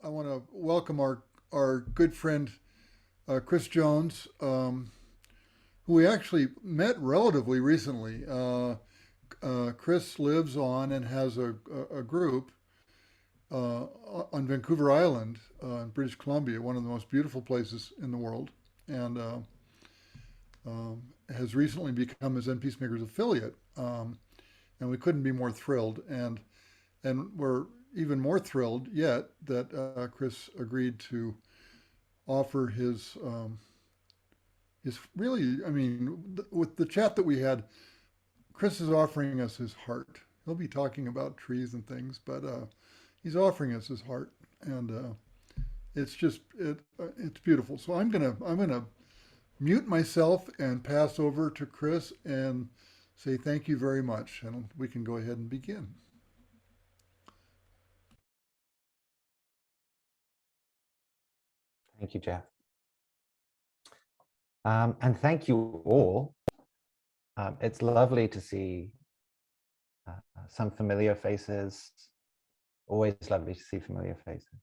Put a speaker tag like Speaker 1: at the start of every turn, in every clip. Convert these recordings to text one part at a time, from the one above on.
Speaker 1: I want to welcome our good friend Chris Jones, who we actually met relatively recently. Chris lives on and has a group on Vancouver Island in British Columbia, one of the most beautiful places in the world, and has recently become his Zen Peacemakers affiliate. And we couldn't be more thrilled. And we're even more thrilled yet that Chris agreed to offer his really, I mean, with the chat that we had, Chris is offering us his heart. He'll be talking about trees and things, but he's offering us his heart, and it's beautiful. So I'm gonna mute myself and pass over to Chris and say thank you very much, and we can go ahead and begin.
Speaker 2: Thank you, Jeff. And thank you all. It's lovely to see some familiar faces. Always lovely to see familiar faces.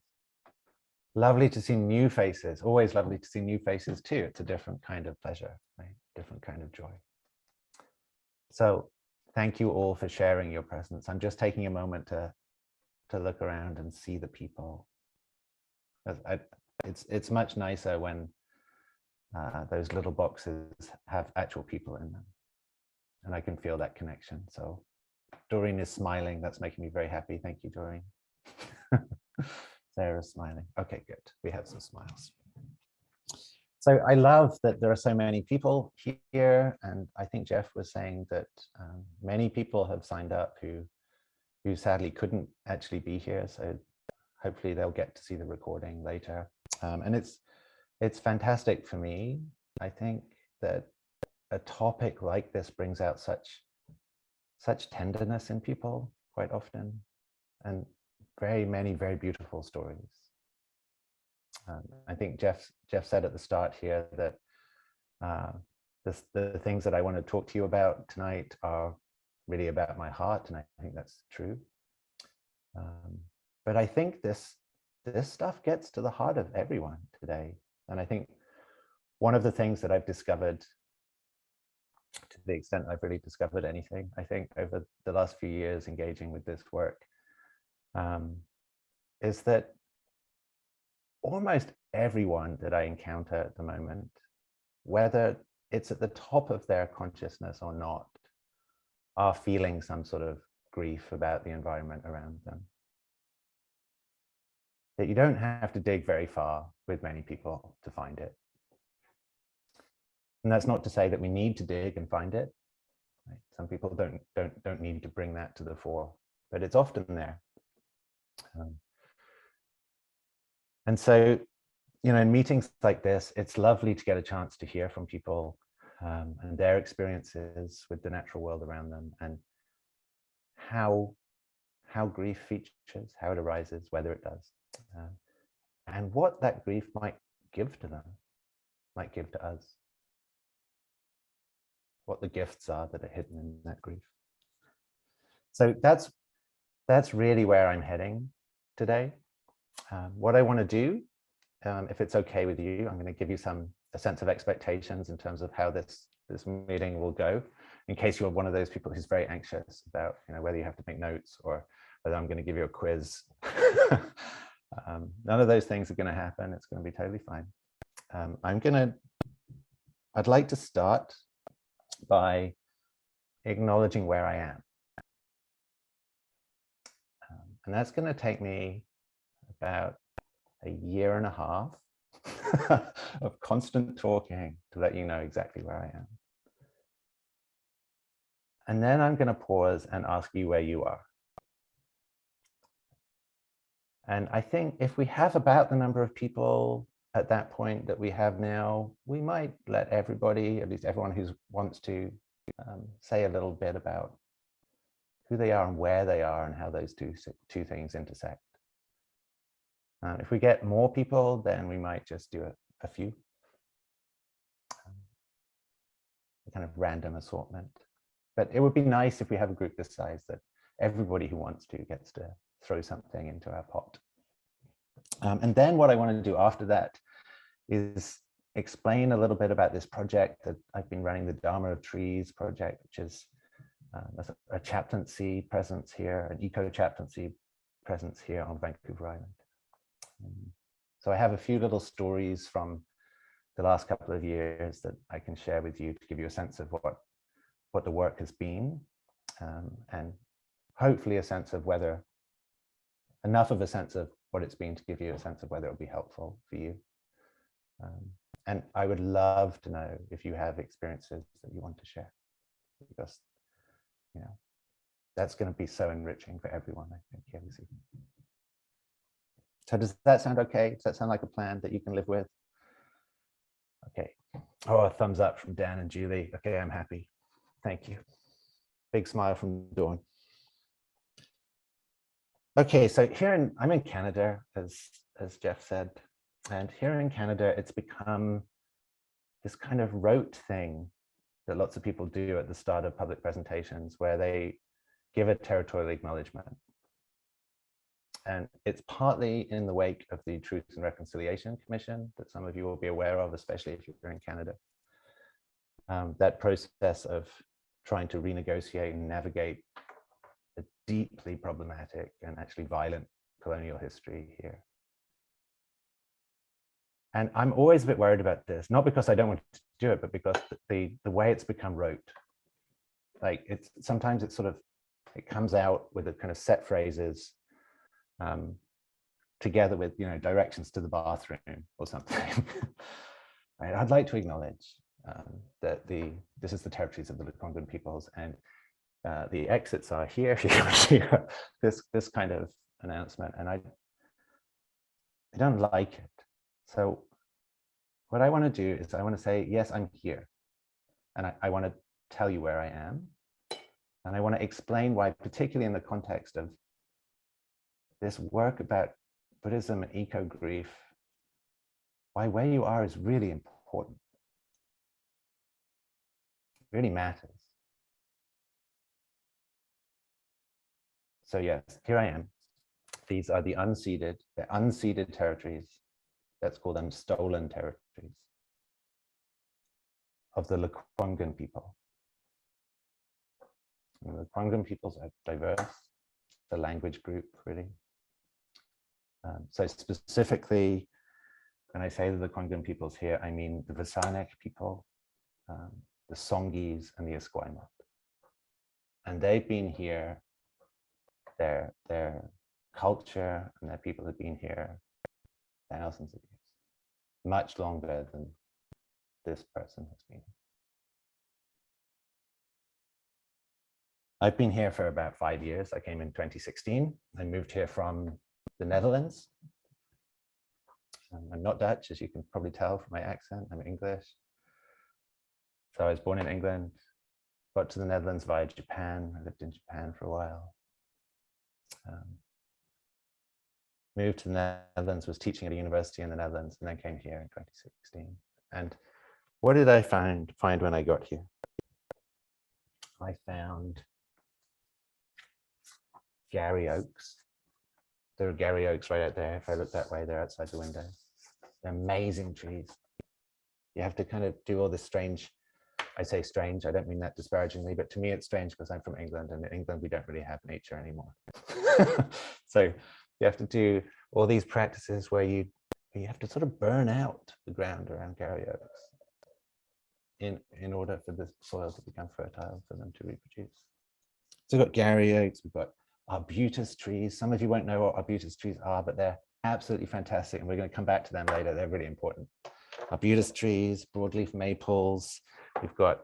Speaker 2: Lovely to see new faces. Always lovely to see new faces too. It's a different kind of pleasure, right? Different kind of joy. So thank you all for sharing your presence. I'm just taking a moment to look around and see the people. It's much nicer when those little boxes have actual people in them, and I can feel that connection. So Doreen is smiling. That's making me very happy. Thank you, Doreen. Sarah's smiling. Okay, good. We have some smiles. So I love that there are so many people here, and I think Jeff was saying that many people have signed up who sadly couldn't actually be here. So hopefully they'll get to see the recording later. And it's fantastic for me. I think that a topic like this brings out such tenderness in people quite often, and very many very beautiful stories. I think Jeff said at the start here that the things that I want to talk to you about tonight are really about my heart, and I think that's true. But I think this stuff gets to the heart of everyone today. And I think one of the things that I've discovered, to the extent I've really discovered anything, I think over the last few years engaging with this work, is that almost everyone that I encounter at the moment, whether it's at the top of their consciousness or not, are feeling some sort of grief about the environment around them. That you don't have to dig very far with many people to find it. And that's not to say that we need to dig and find it. Right? Some people don't need to bring that to the fore, but it's often there. And so, you know, in meetings like this, it's lovely to get a chance to hear from people and their experiences with the natural world around them, and how grief features, how it arises, whether it does, and what that grief might give to them, might give to us, what the gifts are that are hidden in that grief. So that's really where I'm heading today. What I want to do, if it's okay with you, I'm going to give you a sense of expectations in terms of how this meeting will go, in case you're one of those people who's very anxious about, you know, whether you have to make notes or whether I'm going to give you a quiz. None of those things are going to happen. It's going to be totally fine. I'd like to start by acknowledging where I am. And that's going to take me about a year and a half of constant talking to let you know exactly where I am. And then I'm going to pause and ask you where you are. And I think if we have about the number of people at that point that we have now, we might let everybody, at least everyone who wants to, say a little bit about who they are and where they are and how those two things intersect. If we get more people, then we might just do a few, a kind of random assortment. But it would be nice if we have a group this size that everybody who wants to gets to throw something into our pot. And then what I want to do after that is explain a little bit about this project that I've been running, the Dharma of Trees project, which is a chaplaincy presence here, an eco-chaplaincy presence here on Vancouver Island. So I have a few little stories from the last couple of years that I can share with you to give you a sense of what the work has been, and hopefully a sense of whether, enough of a sense of what it's been to give you a sense of whether it'll be helpful for you. And I would love to know if you have experiences that you want to share, because, you know, that's going to be so enriching for everyone, I think, here this evening. So does that sound okay? Does that sound like a plan that you can live with? Okay. Oh, a thumbs up from Dan and Julie. Okay, I'm happy. Thank you. Big smile from Dawn. Okay, so I'm in Canada, as Jeff said, and here in Canada, it's become this kind of rote thing that lots of people do at the start of public presentations, where they give a territorial acknowledgement. And it's partly in the wake of the Truth and Reconciliation Commission that some of you will be aware of, especially if you're in Canada. That process of trying to renegotiate and navigate a deeply problematic and actually violent colonial history here. And I'm always a bit worried about this, not because I don't want to do it, but because the way it's become rote. Like sometimes it comes out with a kind of set phrases, together with, you know, directions to the bathroom or something. Right? I'd like to acknowledge that this is the territories of the Lekwungen peoples, and the exits are here if you come to this kind of announcement, and I don't like it. So what I want to do is I want to say, yes, I'm here, and I want to tell you where I am, and I want to explain why, particularly in the context of this work about Buddhism and eco-grief, why where you are is really important. It really matters. So yes, here I am. These are the unceded territories. Let's call them stolen territories of the Lekwungen people. And the Lekwungen peoples are diverse, the language group really. So specifically, when I say the Lekwungen peoples here, I mean the Vasanek people, the Songhees, and the Esquimalt. And they've been here, their culture and their people have been here thousands of years, much longer than this person has been. I've been here for about 5 years. I came in 2016. I moved here from the Netherlands. I'm not Dutch, as you can probably tell from my accent. I'm English. So I was born in England, got to the Netherlands via Japan. I lived in Japan for a while. Moved to the Netherlands, was teaching at a university in the Netherlands, and then came here in 2016. And what did I find when I got here? I found Gary Oaks. There are Gary Oaks right out there. If I look that way, they're outside the window. They're amazing trees. You have to kind of do all this strange, I say strange, I don't mean that disparagingly, but to me it's strange because I'm from England, and in England we don't really have nature anymore. So you have to do all these practices where you have to sort of burn out the ground around Gary Oaks in order for the soil to become fertile for them to reproduce. So we've got Gary Oaks, we've got arbutus trees. Some of you won't know what arbutus trees are, but they're absolutely fantastic, and we're going to come back to them later. They're really important. Arbutus trees, broadleaf maples. We've got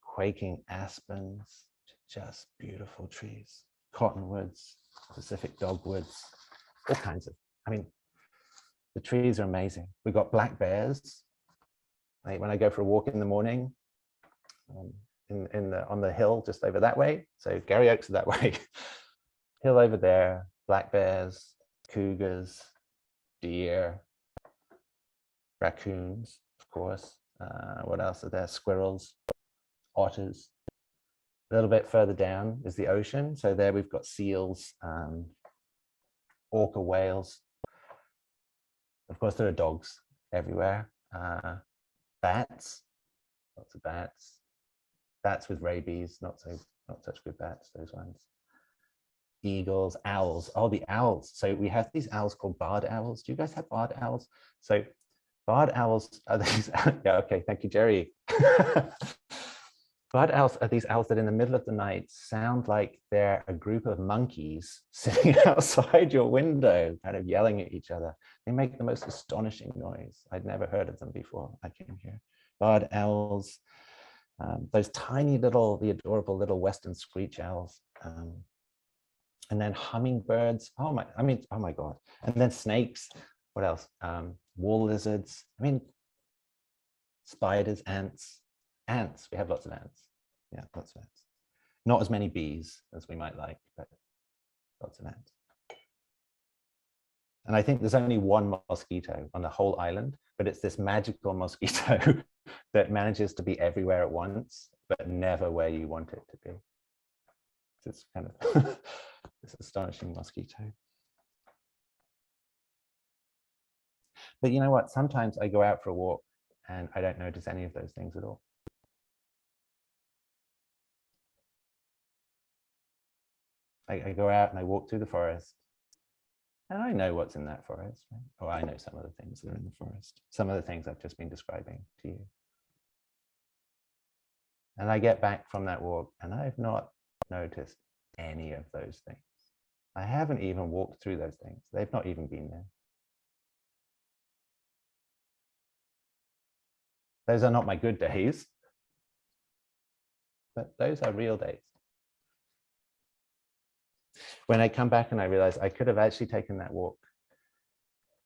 Speaker 2: quaking aspens, just beautiful trees. Cottonwoods, Pacific dogwoods, all kinds of, I mean, the trees are amazing. We've got black bears. Like when I go for a walk in the morning, on the hill just over that way. So Gary Oaks are that way. Hill over there, black bears, cougars, deer, raccoons, of course. What else are there? Squirrels, otters. A little bit further down is the ocean. So there we've got seals, orca whales. Of course, there are dogs everywhere. Bats, lots of bats. Bats with rabies, not such good bats, those ones. Eagles, owls. Oh, the owls. So we have these owls called barred owls. Do you guys have barred owls? So barred owls are these, yeah, okay, thank you, Jerry. Barred owls are these owls that in the middle of the night sound like they're a group of monkeys sitting outside your window, kind of yelling at each other. They make the most astonishing noise. I'd never heard of them before I came here. Barred owls, those tiny little, the adorable little Western screech owls. And then hummingbirds. Oh my God. And then snakes. What else? Wall lizards. I mean, spiders, ants. Ants. We have lots of ants. Yeah, lots of ants. Not as many bees as we might like, but lots of ants. And I think there's only one mosquito on the whole island, but it's this magical mosquito that manages to be everywhere at once, but never where you want it to be. It's kind of this astonishing mosquito. But you know what? Sometimes I go out for a walk and I don't notice any of those things at all. I go out and I walk through the forest and I know what's in that forest, right? Or I know some of the things that are in the forest. Some of the things I've just been describing to you. And I get back from that walk and I've not noticed any of those things. I haven't even walked through those things. They've not even been there. Those are not my good days, but those are real days. When I come back and I realize I could have actually taken that walk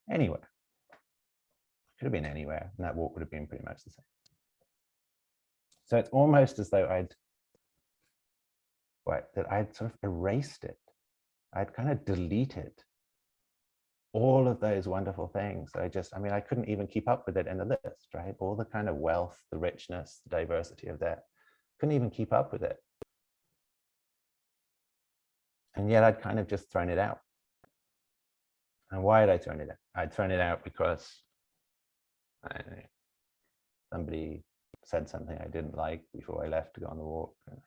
Speaker 2: anywhere. It could have been anywhere, and that walk would have been pretty much the same. So it's almost as though I'd sort of erased it. I'd kind of deleted all of those wonderful things. I couldn't even keep up with it in the list, right? All the kind of wealth, the richness, the diversity of that. Couldn't even keep up with it. And yet I'd kind of just thrown it out. And why had I thrown it out? I'd thrown it out because somebody said something I didn't like before I left to go on the walk. And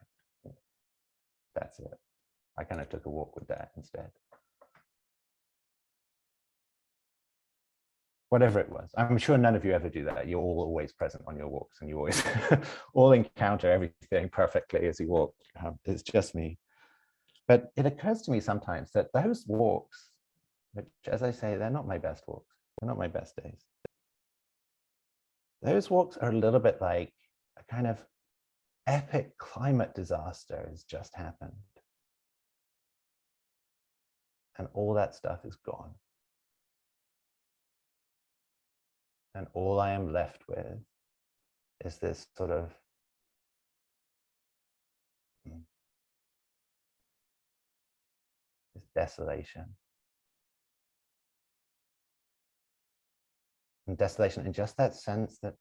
Speaker 2: that's it. I kind of took a walk with that instead. Whatever it was. I'm sure none of you ever do that. You're all always present on your walks and you always all encounter everything perfectly as you walk. It's just me. But it occurs to me sometimes that those walks, which as I say, they're not my best walks. They're not my best days. Those walks are a little bit like a kind of epic climate disaster has just happened. And all that stuff is gone. And all I am left with is this sort of this desolation. And desolation, and just that sense that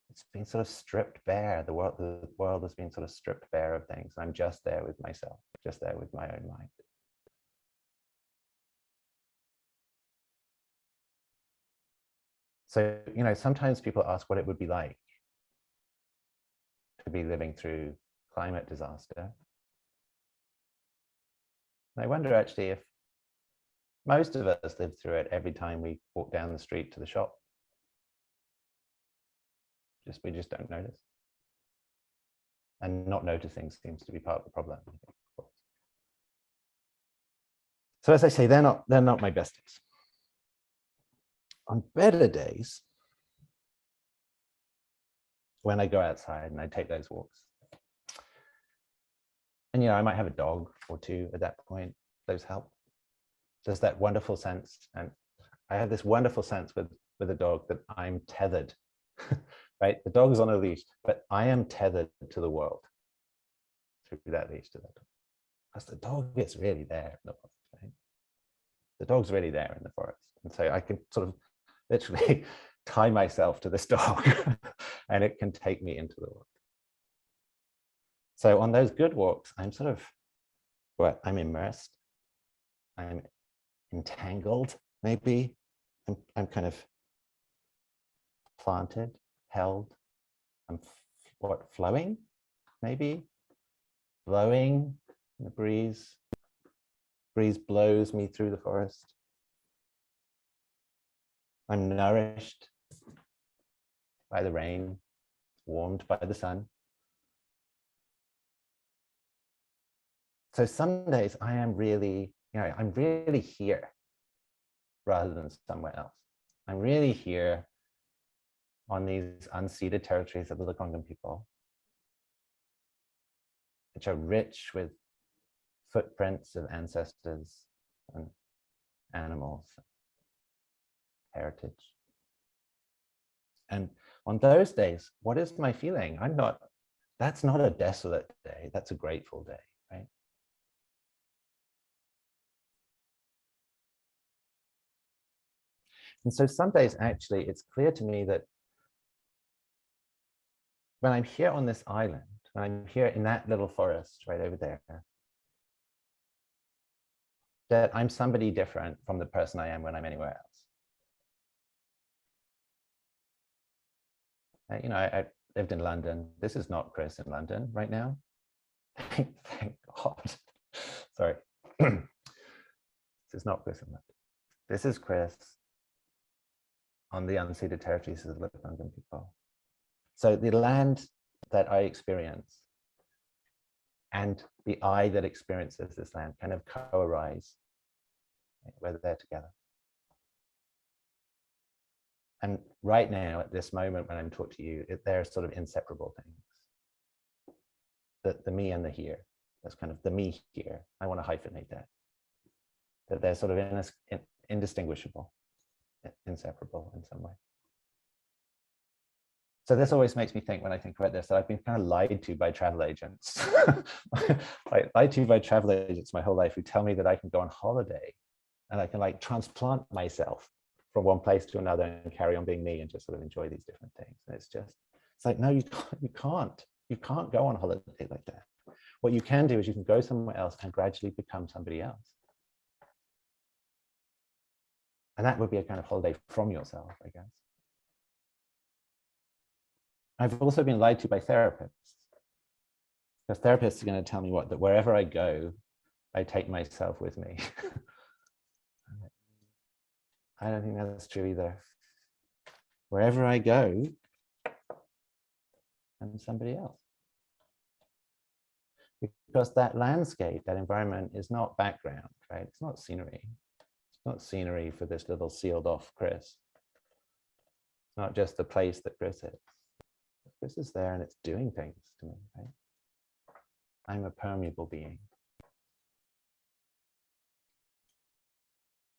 Speaker 2: it's been sort of stripped bare. The world has been sort of stripped bare of things. I'm just there with myself, just there with my own mind. So, sometimes people ask what it would be like to be living through climate disaster. And I wonder actually if most of us live through it every time we walk down the street to the shop. We just don't notice. And not noticing seems to be part of the problem. So as I say, they're not my best days. On better days, when I go outside and I take those walks, and I might have a dog or two at that point, those help. There's that wonderful sense, and I have this wonderful sense with a dog that I'm tethered, right? The dog is on a leash, but I am tethered to the world through that leash to that dog. Because the dog is really there in the world, right? The dog's really there in the forest. And so I can sort of literally tie myself to this dog and it can take me into the world. So on those good walks, I'm sort of, I'm immersed, I'm entangled, maybe. I'm kind of planted, held. I'm flowing, maybe blowing in the breeze. Breeze blows me through the forest. I'm nourished by the rain, warmed by the sun. So some days I am really, I'm really here rather than somewhere else. I'm really here on these unceded territories of the Lekwungen people, which are rich with footprints of ancestors and animals, heritage. And on those days, what is my feeling? That's not a desolate day, that's a grateful day, right? And so some days, actually, it's clear to me that when I'm here on this island, when I'm here in that little forest right over there, that I'm somebody different from the person I am when I'm anywhere else. I lived in London. This is not Chris in London right now. Thank God. Sorry. This is not Chris in London. This is Chris on the unceded territories of the Lekwungen people. So the land that I experience and the I that experiences this land kind of co-arise. We're there together. And right now, at this moment when I'm talking to you, they're sort of inseparable things. The me and the here. That's kind of the me here. I want to hyphenate that. That they're sort of indistinguishable, inseparable in some way. So this always makes me think, when I think about this, that I've been kind of lied to by travel agents. Lied to by travel agents my whole life, who tell me that I can go on holiday and I can like transplant myself from one place to another and carry on being me and just sort of enjoy these different things. And it's like, no, you can't go on holiday like that. What you can do is you can go somewhere else and gradually become somebody else. And that would be a kind of holiday from yourself, I guess. I've also been lied to by therapists. Because therapists are going to tell me that wherever I go, I take myself with me. I don't think that's true either. Wherever I go, I'm somebody else. Because that landscape, that environment is not background, right? It's not scenery. It's not scenery for this little sealed off Chris. It's not just the place that Chris is. Chris is there and it's doing things to me, right? I'm a permeable being.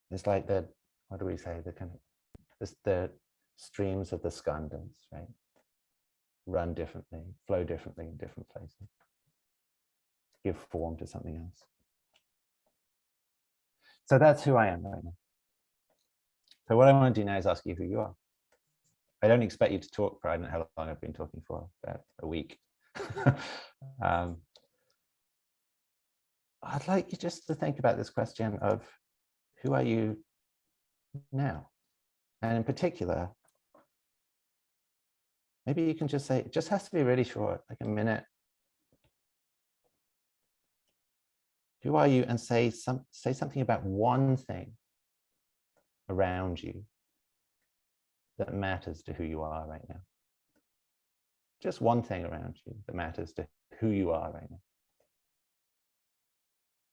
Speaker 2: It's like the, what do we say, the kind of, the streams of the skandhas, right? Run differently, flow differently in different places. Give form to something else. So that's who I am right now. So what I want to do now is ask you who you are. I don't expect you to talk for, I don't know how long I've been talking for, about a week. I'd like you just to think about this question of who are you now? And in particular, maybe you can just say, it just has to be really short, like a minute. Who are you? And say something about one thing around you that matters to who you are right now. Just one thing around you that matters to who you are right now.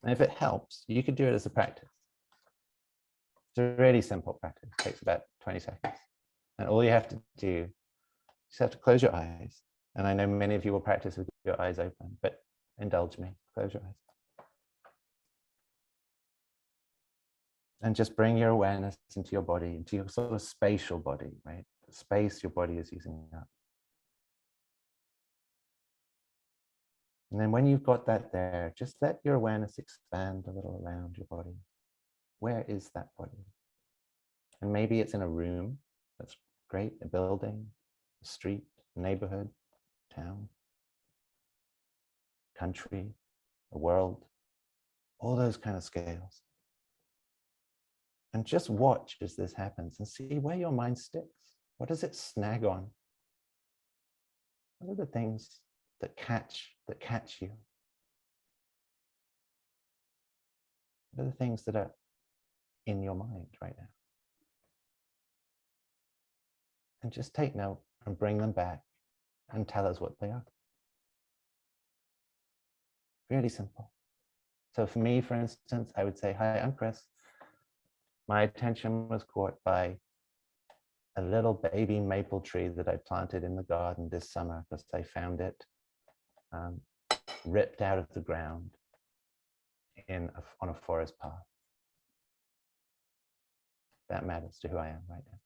Speaker 2: And if it helps, you could do it as a practice. It's a really simple practice. It takes about 20 seconds. And all you have to do, you just have to close your eyes. And I know many of you will practice with your eyes open, but indulge me, close your eyes. And just bring your awareness into your body, into your sort of spatial body, right? The space your body is using up. And then when you've got that there, just let your awareness expand a little around your body. Where is that body? And maybe it's in a room, that's great, a building, a street, a neighborhood, town, country, a world, all those kind of scales. And just watch as this happens and see where your mind sticks. What does it snag on? What are the things that catch you? What are the things that are in your mind right now? And just take note and bring them back and tell us what they are. Really simple. So for me, for instance, I would say, hi, I'm Chris. My attention was caught by a little baby maple tree that I planted in the garden this summer because I found it ripped out of the ground on a forest path. That matters to who I am right now.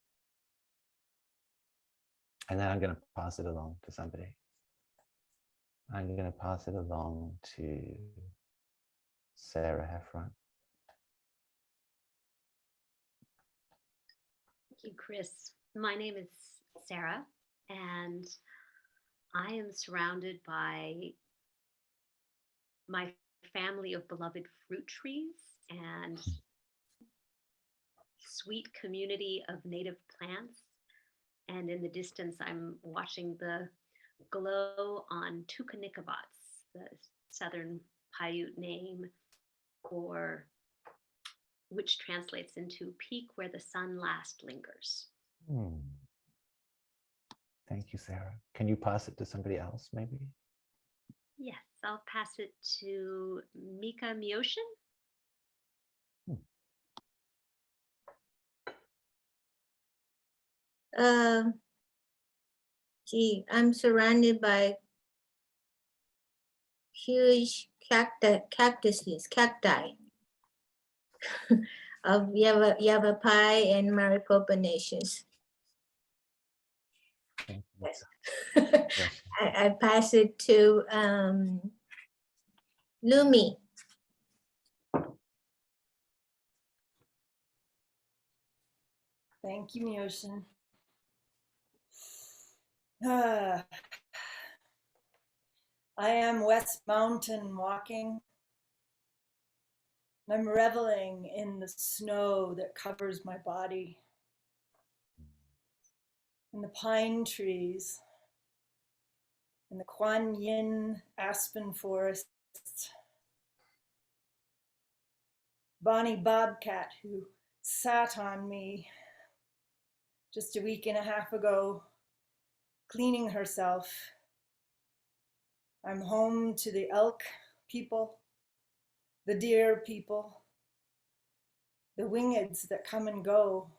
Speaker 2: And then I'm going to pass it along to somebody. I'm going to pass it along to Sarah Heffron.
Speaker 3: Thank you, Chris. My name is Sarah, and I am surrounded by my family of beloved fruit trees and sweet community of native plants. And in the distance, I'm watching the glow on Tukanikavats, the Southern Paiute name, or which translates into peak where the sun last lingers.
Speaker 2: Thank you, Sarah. Can you pass it to somebody else, maybe?
Speaker 3: Yes, I'll pass it to Mika Mioshin.
Speaker 4: I'm surrounded by huge cacti of Yavapai and Maricopa nations. Yes. I pass it to Lumi.
Speaker 5: Thank you, Mioshin. I am West Mountain walking. I'm reveling in the snow that covers my body, in the pine trees, in the Kuan Yin aspen forest, Bonnie Bobcat, who sat on me just a week and a half ago, cleaning herself. I'm home to the elk people, the deer people, the wingeds that come and go.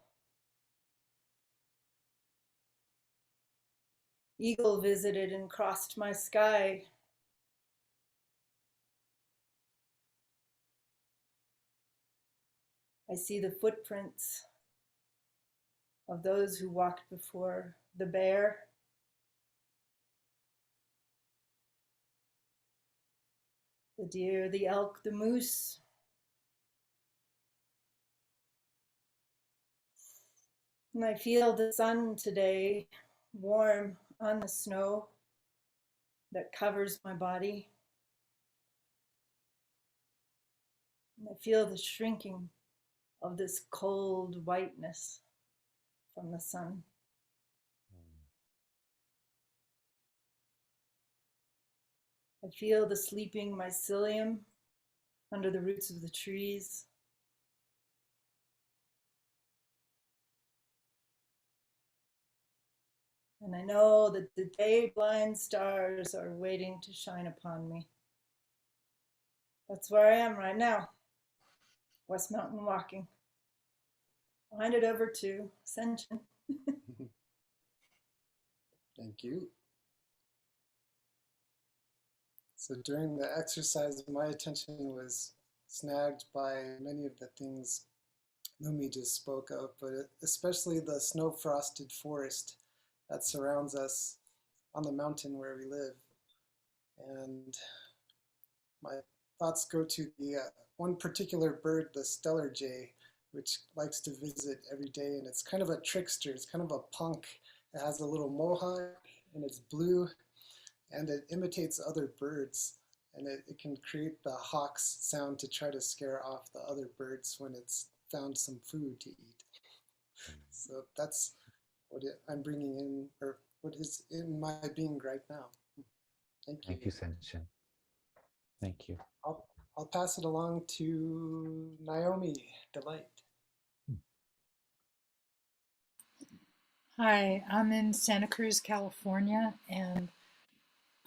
Speaker 5: Eagle visited and crossed my sky. I see the footprints of those who walked before, the bear, the deer, the elk, the moose. And I feel the sun today, warm on the snow that covers my body. And I feel the shrinking of this cold whiteness from the sun. I feel the sleeping mycelium under the roots of the trees. And I know that the day-blind stars are waiting to shine upon me. That's where I am right now, West Mountain walking. I'll hand it over to Senchen.
Speaker 6: Thank you. So during the exercise, my attention was snagged by many of the things Lumi just spoke of, but especially the snow-frosted forest that surrounds us on the mountain where we live. And my thoughts go to the one particular bird, the stellar jay, which likes to visit every day, and it's kind of a trickster. It's kind of a punk. It has a little mohawk, and it's blue, and it imitates other birds, and it can create the hawk's sound to try to scare off the other birds when it's found some food to eat. So that's I'm bringing in, or what is in my being right now. Thank you.
Speaker 2: Thank you, Senshin. Thank you.
Speaker 6: I'll pass it along to Naomi Delight.
Speaker 7: Hi, I'm in Santa Cruz, California, and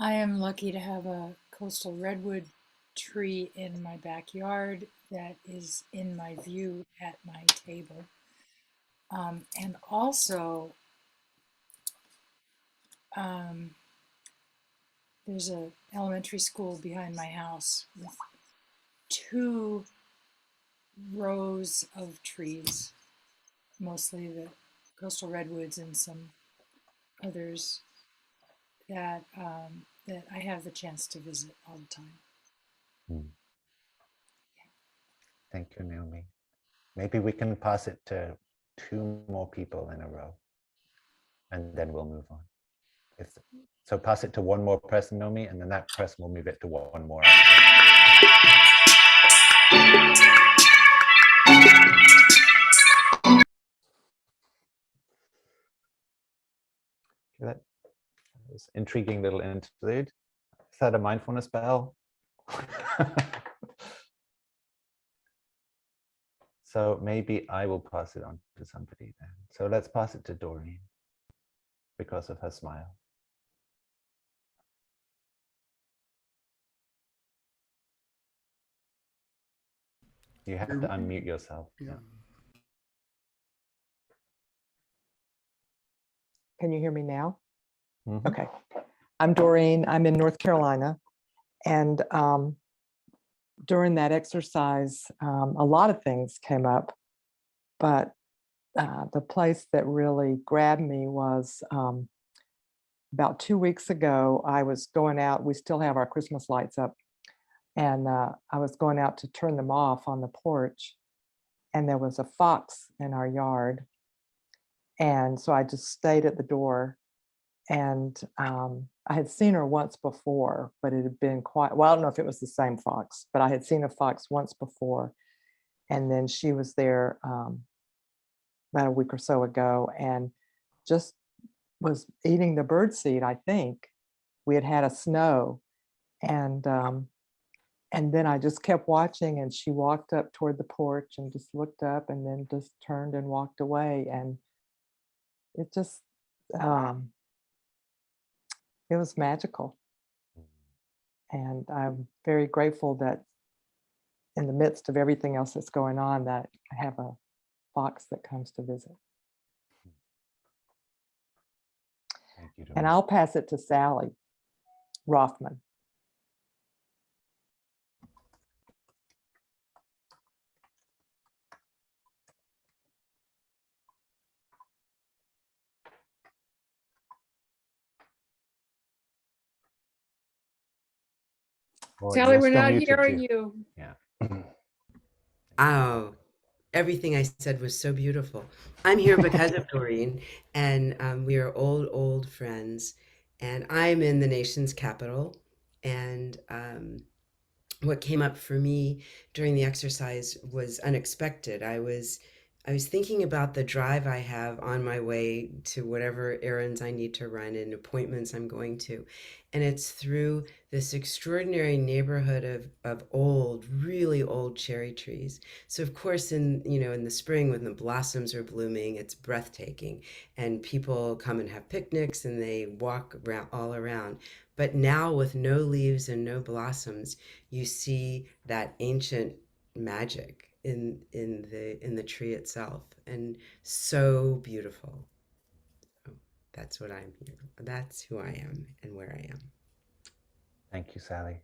Speaker 7: I am lucky to have a coastal redwood tree in my backyard that is in my view at my table. And also, there's an elementary school behind my house with 2 rows of trees, mostly the coastal redwoods and some others that that I have the chance to visit all the time.
Speaker 2: Thank you, Naomi. Maybe we can pass it to 2 more people in a row, and then we'll move on. So pass it to 1 more person, Naomi, and then that person will move it to 1 more. That was intriguing little interlude. Is that a mindfulness bell? So maybe I will pass it on to somebody then. So let's pass it to Doreen because of her smile. You have to unmute yourself.
Speaker 1: Yeah.
Speaker 8: Can you hear me now?
Speaker 2: Mhm.
Speaker 8: Okay. I'm Doreen. I'm in North Carolina. And during that exercise, a lot of things came up. But the place that really grabbed me was about 2 weeks ago, I was going out. We still have our Christmas lights up. And I was going out to turn them off on the porch. And there was a fox in our yard. And so I just stayed at the door. And I had seen her once before, but it had been quite, well, I don't know if it was the same fox, but I had seen a fox once before. And then she was there about a week or so ago and just was eating the birdseed, I think. We had had a snow. And then I just kept watching, and she walked up toward the porch and just looked up and then just turned and walked away. And it just, it was magical. And I'm very grateful that in the midst of everything else that's going on, that I have a fox that comes to visit.
Speaker 2: Thank you,
Speaker 8: And
Speaker 2: Doreen.
Speaker 8: I'll pass it to Sally Rothman.
Speaker 2: Well,
Speaker 9: Sally,
Speaker 2: you're
Speaker 9: we're
Speaker 2: still
Speaker 9: not
Speaker 2: muted
Speaker 9: hearing
Speaker 2: too.
Speaker 9: you.
Speaker 2: Yeah.
Speaker 10: Oh, everything I said was so beautiful. I'm here because of Doreen, and we are old friends. And I'm in the nation's capital. And what came up for me during the exercise was unexpected. I was thinking about the drive I have on my way to whatever errands I need to run and appointments I'm going to. And it's through this extraordinary neighborhood of old, really old cherry trees. So of course in the spring when the blossoms are blooming, it's breathtaking. And people come and have picnics and they walk around all around. But now with no leaves and no blossoms, you see that ancient magic in the tree itself, and so beautiful. So that's what I'm here. That's who I am and where I am.
Speaker 2: Thank you, Sally.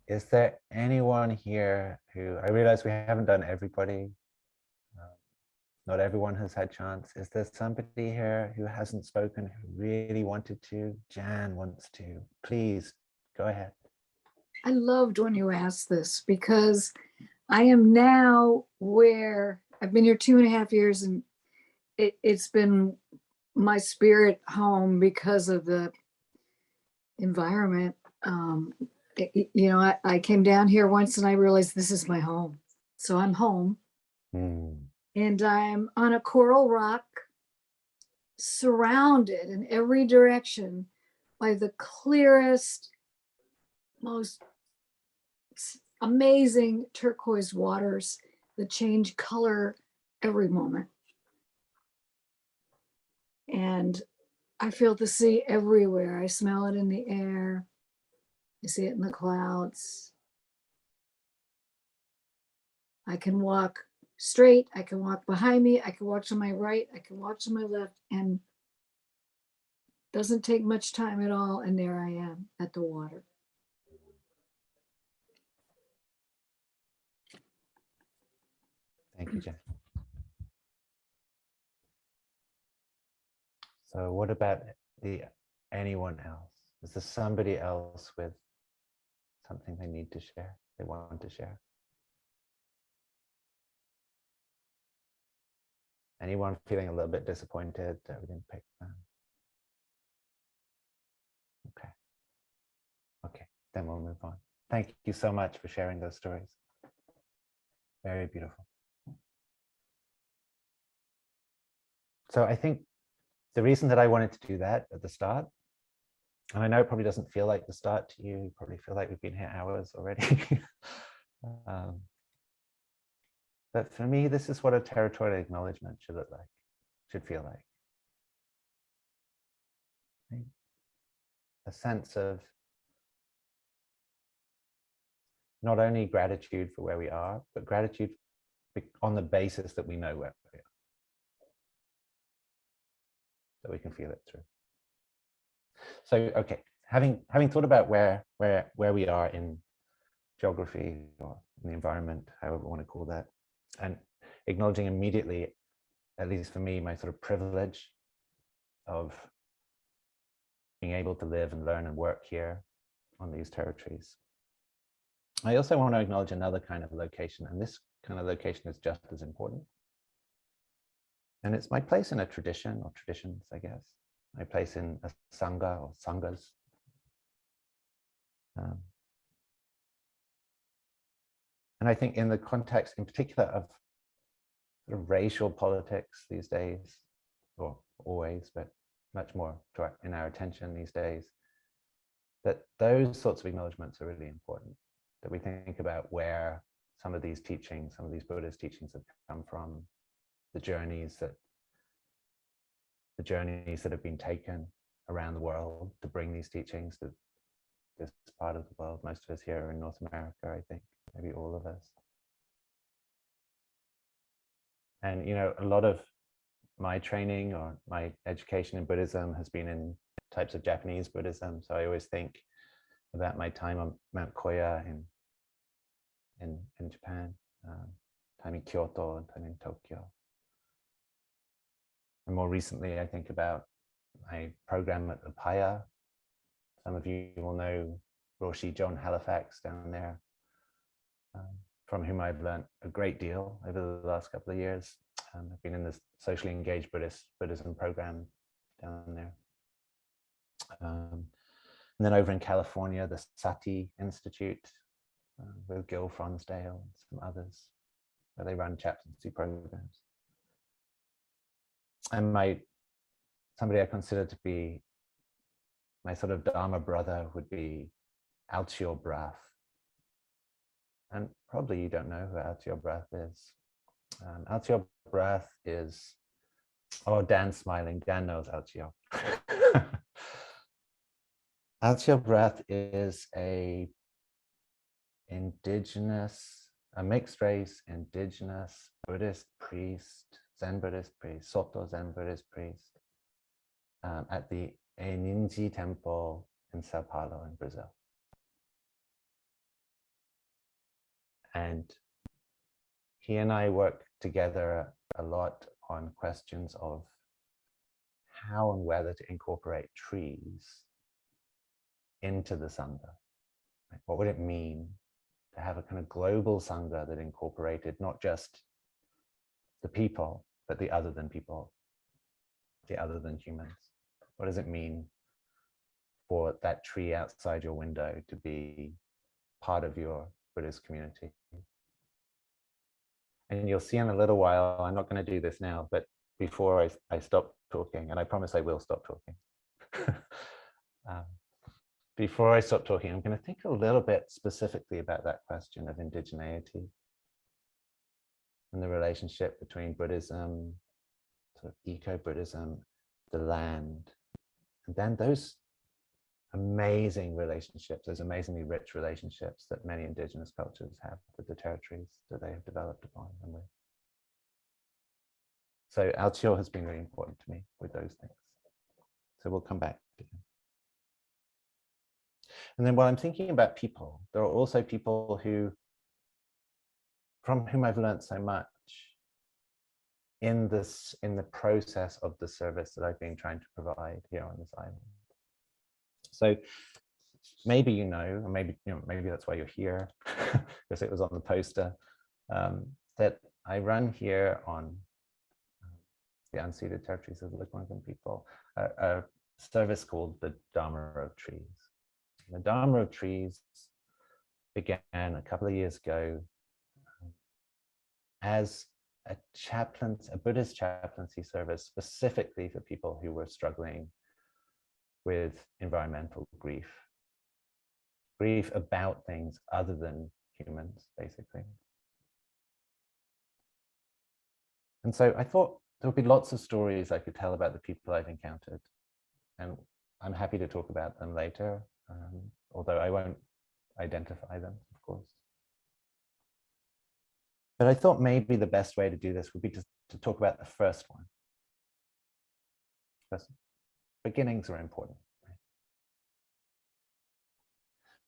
Speaker 2: Is there anyone here who, I realize we haven't done everybody. Not everyone has had chance. Is there somebody here who hasn't spoken, who really wanted to? Jan wants to. Please, go ahead.
Speaker 9: I loved when you asked this because I am now where I've been here 2.5 years, and it's been my spirit home because of the environment. I came down here once and I realized this is my home. So I'm home. And I'm on a coral rock surrounded in every direction by the clearest, most amazing turquoise waters that change color every moment. And I feel the sea everywhere. I smell it in the air. I see it in the clouds. I can walk straight. I can walk behind me. I can walk to my right. I can walk to my left. And doesn't take much time at all. And there I am at the water.
Speaker 2: Thank you, Jen. So what about anyone else? Is there somebody else with something they need to share, they want to share? Anyone feeling a little bit disappointed that we didn't pick them? Okay. Okay, then we'll move on. Thank you so much for sharing those stories. Very beautiful. So I think the reason that I wanted to do that at the start, and I know it probably doesn't feel like the start to you, you probably feel like we've been here hours already. But for me, this is what a territorial acknowledgement should look like, should feel like. Right? A sense of not only gratitude for where we are, but gratitude on the basis that we know where we are. That we can feel it through. So, okay, having thought about where we are in geography or in the environment, however we want to call that, and acknowledging immediately, at least for me, my sort of privilege of being able to live and learn and work here on these territories. I also want to acknowledge another kind of location, and this kind of location is just as important. And it's my place in a tradition or traditions, I guess. My place in a sangha or sanghas. And I think in the context, in particular, of sort of racial politics these days, or always, but much more in our attention these days, that those sorts of acknowledgements are really important. That we think about where some of these teachings, some of these Buddhist teachings have come from, the journeys that have been taken around the world to bring these teachings to this part of the world. Most of us here are in North America, I think, maybe all of us. And, you know, a lot of my training or my education in Buddhism has been in types of Japanese Buddhism. So I always think about my time on Mount Koya in Japan, time in Kyoto and time in Tokyo. And more recently, I think about my program at Upaya. Some of you will know Roshi John Halifax down there, from whom I've learned a great deal over the last couple of years. I've been in this socially engaged Buddhism program down there. And then over in California, the Sati Institute with Gil Fronsdale and some others, where they run chaplaincy programs. And somebody I consider to be my sort of Dharma brother would be Alchio Brath. And probably you don't know who Alchio Brath is. Alchio Brath is, oh, Dan's smiling. Dan knows Alchio. Alchio Brath is a mixed race, indigenous Buddhist priest, Zen Buddhist priest, Soto Zen Buddhist priest at the Eninji Temple in Sao Paulo in Brazil. And he and I work together a lot on questions of how and whether to incorporate trees into the Sangha. Like, what would it mean to have a kind of global Sangha that incorporated not just the people, but the other than people, the other than humans? What does it mean for that tree outside your window to be part of your Buddhist community? And you'll see in a little while, I'm not going to do this now, but before I stop talking, and I promise I will stop talking. um, Before I stop talking, I'm going to think a little bit specifically about that question of indigeneity and the relationship between Buddhism, sort of eco-Buddhism, the land, and then those amazing relationships, those amazingly rich relationships that many indigenous cultures have with the territories that they have developed upon and with. So Aotearoa has been really important to me with those things. So we'll come back to him. And then while I'm thinking about people, there are also people from whom I've learned so much in the process of the service that I've been trying to provide here on this island. So maybe you know, or maybe that's why you're here, because it was on the poster, that I run here on the unceded territories of the Algonquin people, a service called the Dharma of Trees. The Dharma of Trees began a couple of years ago as a Buddhist chaplaincy service specifically for people who were struggling with environmental grief about things other than humans, basically. And so I thought there would be lots of stories I could tell about the people I've encountered, and I'm happy to talk about them later, although I won't identify them, of course. But I thought maybe the best way to do this would be to talk about the first one. Because beginnings are important. Right?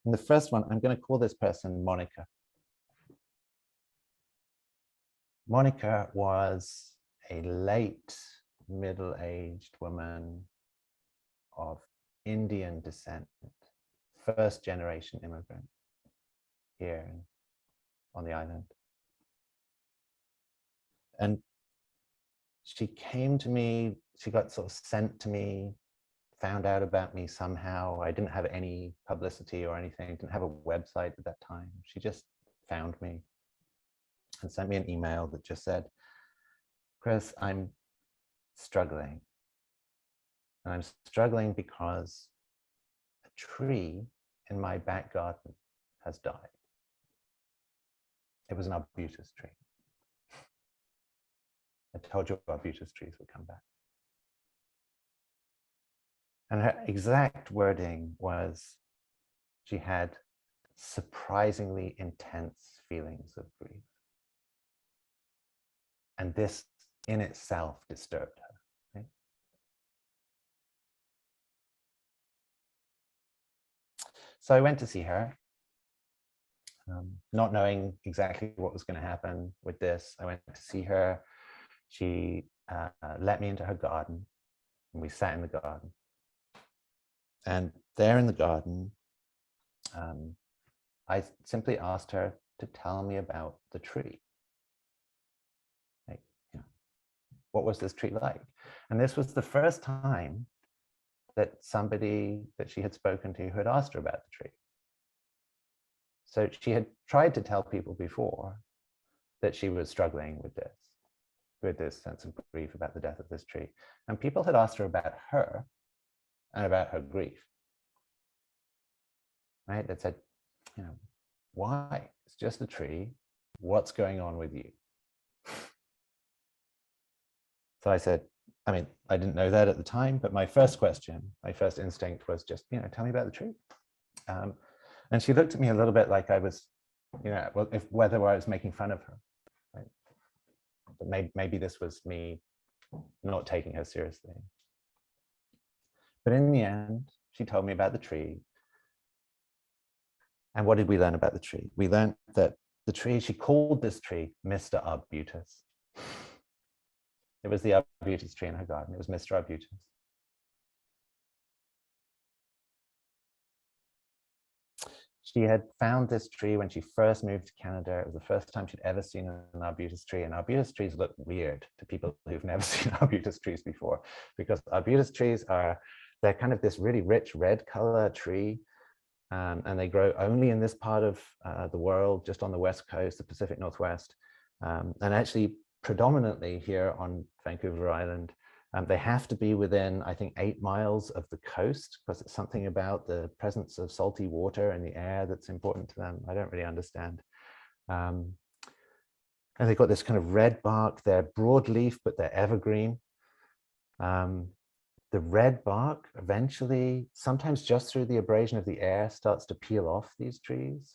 Speaker 2: And the first one, I'm going to call this person Monica. Monica was a late middle-aged woman of Indian descent, first-generation immigrant here on the island. And she came to me, she got sort of sent to me, found out about me somehow. I didn't have any publicity or anything, didn't have a website at that time. She just found me and sent me an email that just said, Chris, I'm struggling. And I'm struggling because a tree in my back garden has died. It was an arbutus tree. I told you arbutus trees would come back. And her exact wording was, she had surprisingly intense feelings of grief. And this in itself disturbed her. Right? So I went to see her, not knowing exactly what was going to happen with this. I went to see her. She let me into her garden, and we sat in the garden. And there in the garden, I simply asked her to tell me about the tree. Like, what was this tree like? And this was the first time that somebody that she had spoken to had asked her about the tree. So she had tried to tell people before that she was struggling with this sense of grief about the death of this tree. And people had asked her about her and about her grief. Right? They said, why? It's just a tree. What's going on with you? So I said, I didn't know that at the time, but my first instinct was just, tell me about the tree. And she looked at me a little bit like I was, whether I was making fun of her. Right? But maybe this was me not taking her seriously. But in the end, she told me about the tree. And what did we learn about the tree? We learned that the tree, she called this tree Mr. Arbutus. It was the arbutus tree in her garden. It was Mr. Arbutus. She had found this tree when she first moved to Canada. It was the first time she'd ever seen an arbutus tree. And arbutus trees look weird to people who've never seen arbutus trees before, because arbutus trees they're kind of this really rich red color tree. And they grow only in this part of the world, just on the west coast, the Pacific Northwest, and actually predominantly here on Vancouver Island, They have to be within, I think, 8 miles of the coast, because it's something about the presence of salty water in the air that's important to them. I don't really understand. And they've got this kind of red bark. They're broadleaf, but they're evergreen. The red bark eventually, sometimes just through the abrasion of the air, starts to peel off these trees.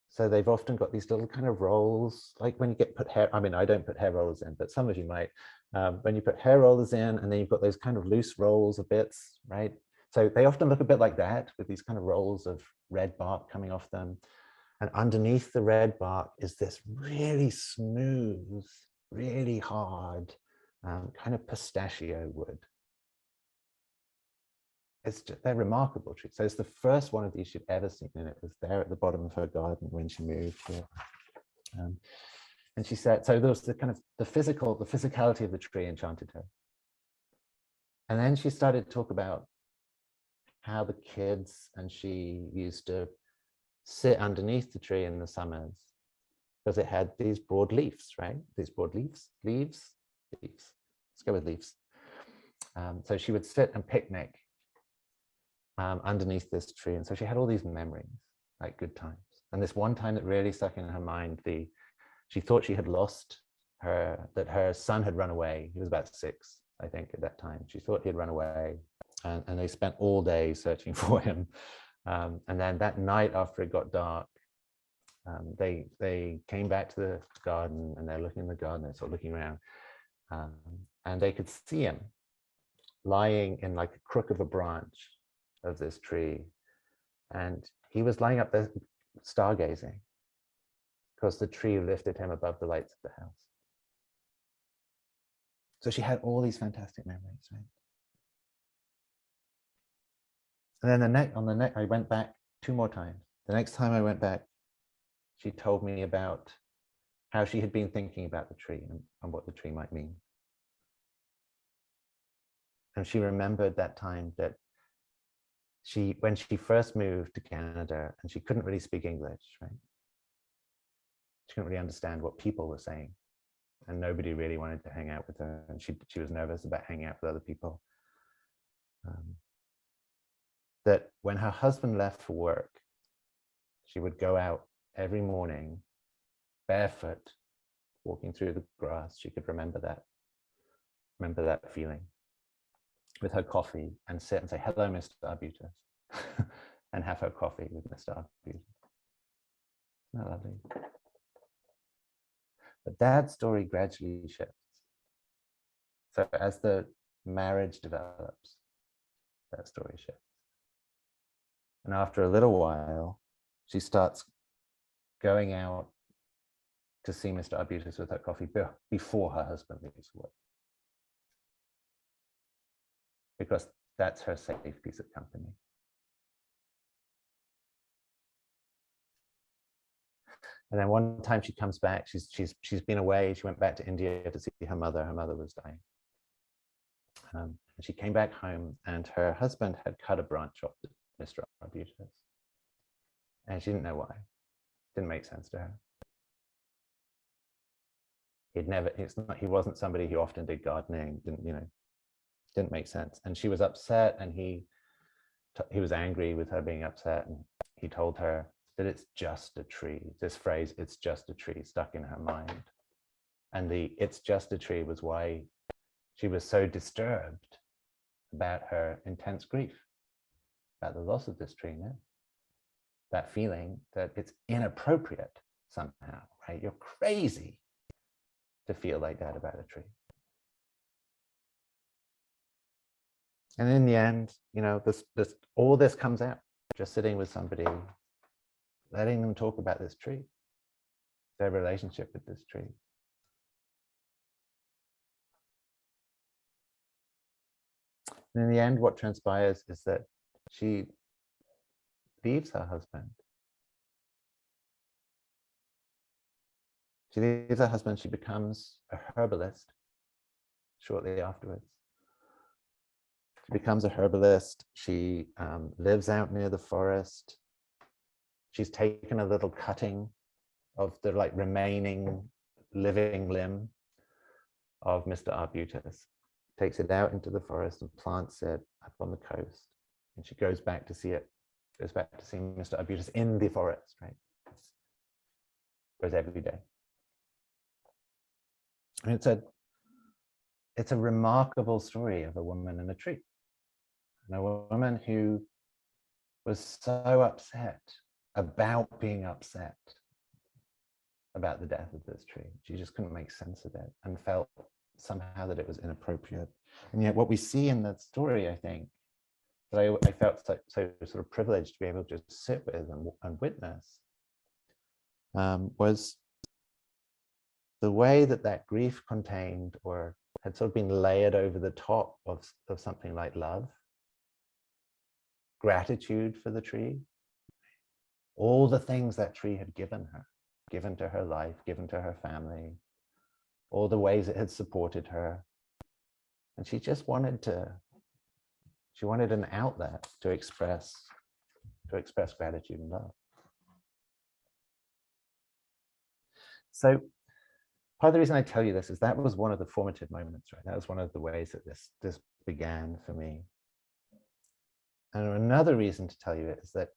Speaker 2: So they've often got these little kind of rolls, like when you put hair, I mean, I don't put hair rollers in, but some of you might. When you put hair rollers in, and then you've got those kind of loose rolls of bits, right? So they often look a bit like that, with these kind of rolls of red bark coming off them. And underneath the red bark is this really smooth, really hard, kind of pistachio wood. They're remarkable trees. So it's the first one of these she'd ever seen, and it was there at the bottom of her garden when she moved here. And she said, so there was the kind of the physicality of the tree enchanted her. And then she started to talk about how the kids and she used to sit underneath the tree in the summers, because it had these broad leaves, right? These broad leaves. Let's go with leaves. So she would sit and picnic underneath this tree. And so she had all these memories, like good times. And this one time that really stuck in her mind, she thought she had lost that her son had run away. He was about 6, I think, at that time. She thought he had run away, and they spent all day searching for him. And then that night, after it got dark, they came back to the garden, and they're looking in the garden, they're sort of looking around, and they could see him lying in like a crook of a branch of this tree. And he was lying up there stargazing, because the tree lifted him above the lights of the house. So she had all these fantastic memories, right? And then I went back 2 more times. The next time I went back, she told me about how she had been thinking about the tree and what the tree might mean. And she remembered that time that when she first moved to Canada, and she couldn't really speak English, right? She couldn't really understand what people were saying, and nobody really wanted to hang out with her, and she was nervous about hanging out with other people. That when her husband left for work, she would go out every morning barefoot, walking through the grass. She could remember that feeling, with her coffee, and sit and say, "Hello, Mr. Arbutus," and have her coffee with Mr. Arbutus. Isn't that lovely? But that story gradually shifts. So as the marriage develops, that story shifts. And after a little while, she starts going out to see Mr. Arbutus with her coffee before her husband leaves work, because that's her safe piece of company. And then one time she comes back, she's been away, she went back to India to see her mother. Her mother was dying. And she came back home, and her husband had cut a branch off Mr. Arbutus. And she didn't know why. Didn't make sense to her. He wasn't somebody who often did gardening, didn't make sense. And she was upset, and he was angry with her being upset, and he told her that it's just a tree. This phrase, "it's just a tree," stuck in her mind. And the "it's just a tree" was why she was so disturbed about her intense grief about the loss of this tree. No? That feeling that it's inappropriate somehow, right? You're crazy to feel like that about a tree. And in the end, all this comes out, just sitting with somebody, letting them talk about this tree, their relationship with this tree. And in the end, what transpires is that she leaves her husband. She leaves her husband, she becomes a herbalist shortly afterwards. She becomes a herbalist. She lives out near the forest. She's taken a little cutting of the remaining living limb of Mr. Arbutus, takes it out into the forest and plants it up on the coast. And she goes back to see it, goes back to see Mr. Arbutus in the forest, right? Goes every day. And it's a remarkable story of a woman and a tree. And a woman who was so upset about being upset about the death of this tree. She just couldn't make sense of it and felt somehow that it was inappropriate. And yet what we see in that story, I think, that I felt so sort of privileged to be able to just sit with and witness, was the way that that grief contained or had sort of been layered over the top of something like love, gratitude for the tree, all the things that tree had given her, given to her life, given to her family, all the ways it had supported her. And she just wanted an outlet to express gratitude and love. So part of the reason I tell you this is that was one of the formative moments, right? That was one of the ways that this began for me. And another reason to tell you it is that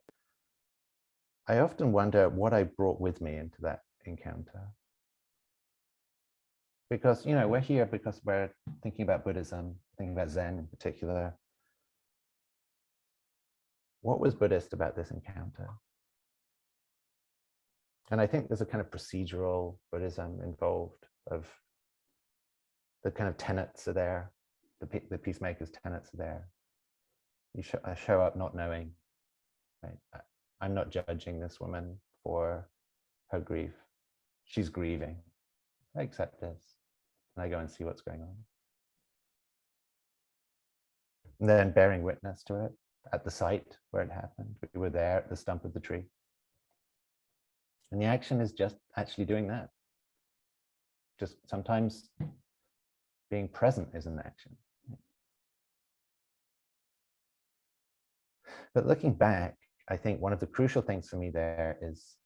Speaker 2: I often wonder what I brought with me into that encounter. Because, you know, we're here because we're thinking about Buddhism, thinking about Zen in particular. What was Buddhist about this encounter? And I think there's a kind of procedural Buddhism involved of the kind of tenets are there, the peacemaker's tenets are there. I show up not knowing, right? I'm not judging this woman for her grief. She's grieving. I accept this. And I go and see what's going on. And then bearing witness to it at the site where it happened. We were there at the stump of the tree. And the action is just actually doing that. Just sometimes being present is an action. But looking back, I think one of the crucial things for me there is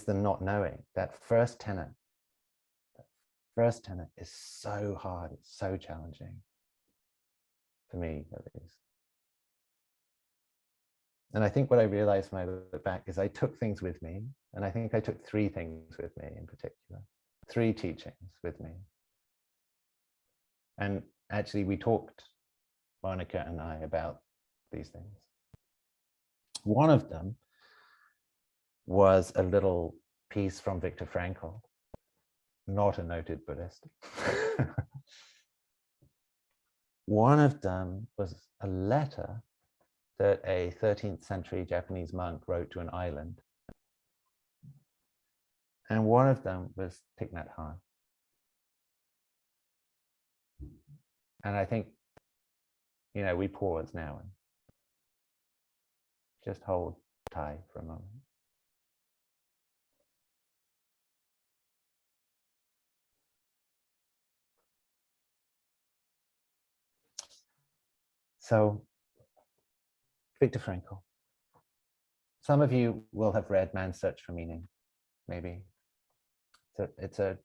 Speaker 2: the not knowing. That first tenet is so hard, it's so challenging for me, at least. And I think what I realized when I look back is I took things with me, and I think I took 3 things with me in particular, 3 teachings with me. And actually we talked, Monica and I, about these things. One of them was a little piece from Viktor Frankl, not a noted Buddhist. One of them was a letter that a 13th century Japanese monk wrote to an island. And one of them was Thich Nhat Hanh. And I think, you know, we pause now and just hold tight for a moment. So, Viktor Frankl. Some of you will have read Man's Search for Meaning, maybe. It's a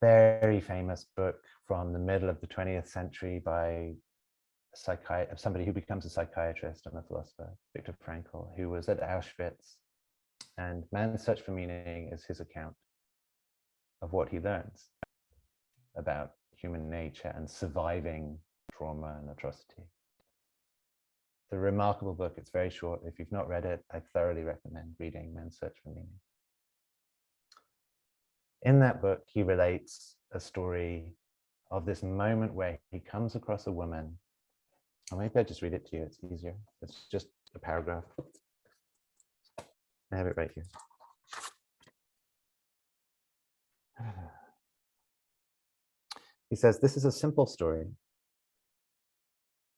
Speaker 2: very famous book from the middle of the 20th century by somebody who becomes a psychiatrist and a philosopher, Viktor Frankl, who was at Auschwitz. And Man's Search for Meaning is his account of what he learns about human nature and surviving trauma and atrocity. It's a remarkable book. It's very short. If you've not read it, I thoroughly recommend reading Man's Search for Meaning. In that book, he relates a story of this moment where he comes across a woman. Or maybe I'll just read it to you. It's easier. It's just a paragraph. I have it right here. He says, "This is a simple story.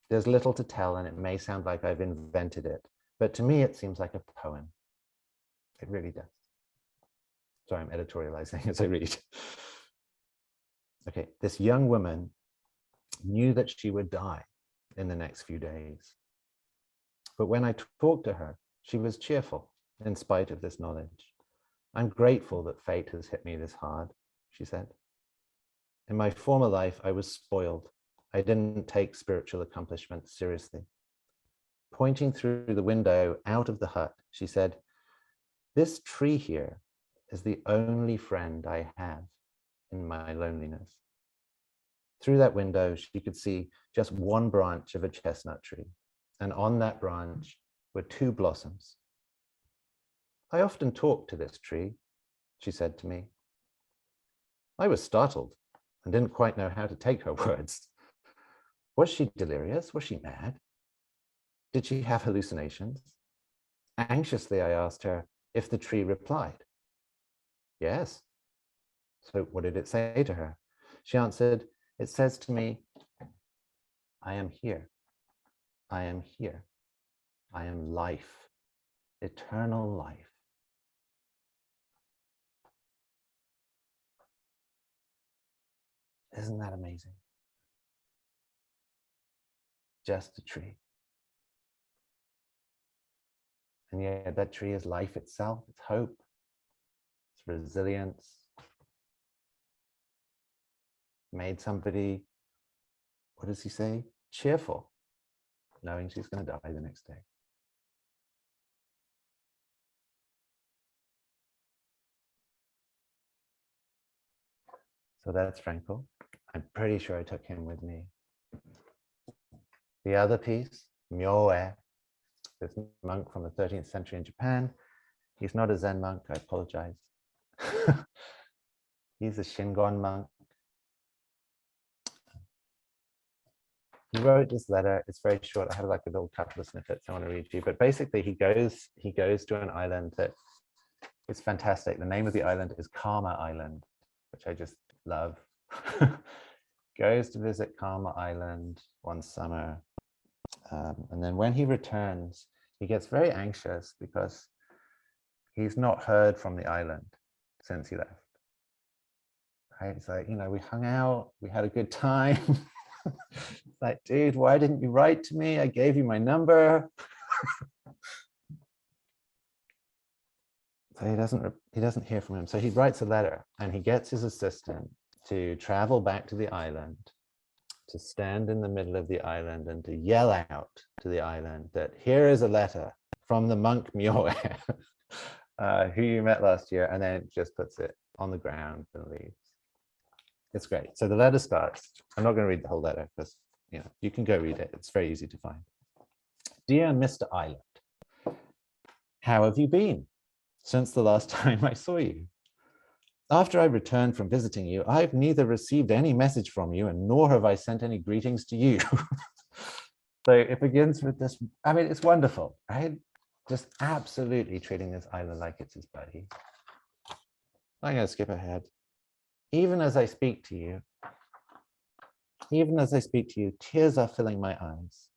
Speaker 2: There's little to tell, and it may sound like I've invented it, but to me, it seems like a poem. It really does." Sorry, I'm editorializing as I read. Okay, this young woman knew that she would die in the next few days. But when I talked to her, she was cheerful in spite of this knowledge. I'm grateful that fate has hit me this hard, she said. In my former life, I was spoiled. I didn't take spiritual accomplishment seriously. Pointing through the window out of the hut, she said, this tree here is the only friend I have in my loneliness. Through that window, she could see just one branch of a chestnut tree, and on that branch were 2 blossoms. I often talk to this tree, she said to me. I was startled and didn't quite know how to take her words. Was she delirious? Was she mad? Did she have hallucinations? Anxiously, I asked her if the tree replied. Yes. So what did it say to her? She answered, it says to me, I am here. I am here. I am life, eternal life. Isn't that amazing? Just a tree. And yeah, that tree is life itself. It's hope. It's resilience. Made somebody, what does he say? Cheerful, knowing she's going to die the next day. So that's Frankel. I'm pretty sure I took him with me. The other piece, Myoe, this monk from the 13th century in Japan. He's not a Zen monk, I apologize. He's a Shingon monk. He wrote this letter. It's very short. I have like a little couple of snippets I want to read to you. But basically, he goes to an island that is fantastic. The name of the island is Karma Island, which I just love. Goes to visit Karma Island one summer. And then when he returns, he gets very anxious because he's not heard from the island since he left. Right? It's like, you know, we hung out, we had a good time. It's like, dude, why didn't you write to me? I gave you my number. So he doesn't hear from him. So he writes a letter and he gets his assistant to travel back to the island, to stand in the middle of the island and to yell out to the island that here is a letter from the monk Myoe, who you met last year, and then just puts it on the ground and leaves. It's great. So the letter starts. I'm not going to read the whole letter because you can go read it. It's very easy to find. Dear Mr. Island, how have you been since the last time I saw you? After I returned from visiting you, I've neither received any message from you and nor have I sent any greetings to you. So it begins with this. I mean, it's wonderful, right? Just absolutely treating this island like it's his buddy. I'm going to skip ahead. Even as I speak to you, tears are filling my eyes.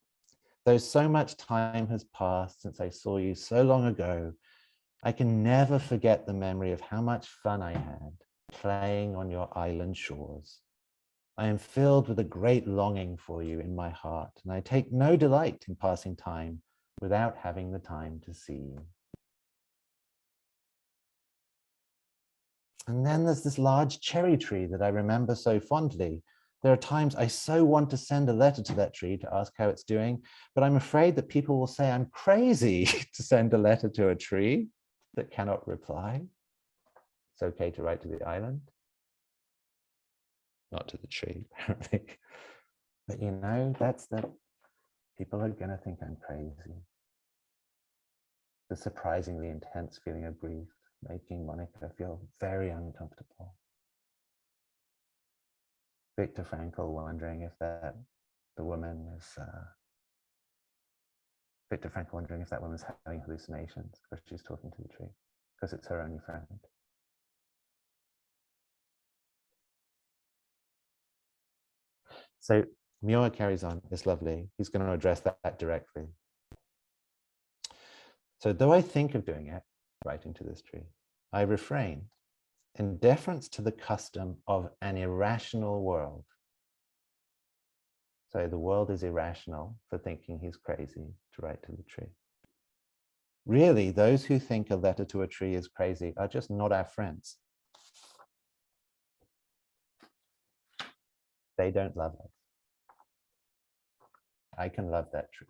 Speaker 2: Though so much time has passed since I saw you so long ago, I can never forget the memory of how much fun I had playing on your island shores. I am filled with a great longing for you in my heart, and I take no delight in passing time without having the time to see you. And then there's this large cherry tree that I remember so fondly. There are times I so want to send a letter to that tree to ask how it's doing, but I'm afraid that people will say I'm crazy to send a letter to a tree that cannot reply. It's okay to write to the island, not to the tree, apparently. But that's that people are going to think I'm crazy. The surprisingly intense feeling of grief making Monica feel very uncomfortable. Viktor Frankl wondering if that woman was having hallucinations because she's talking to the tree, because it's her only friend. So Myoe carries on. It's lovely. He's going to address that directly. So though I think of doing it, writing to this tree, I refrain in deference to the custom of an irrational world. So the world is irrational for thinking he's crazy to write to the tree. Really, those who think a letter to a tree is crazy are just not our friends. They don't love us. I can love that tree.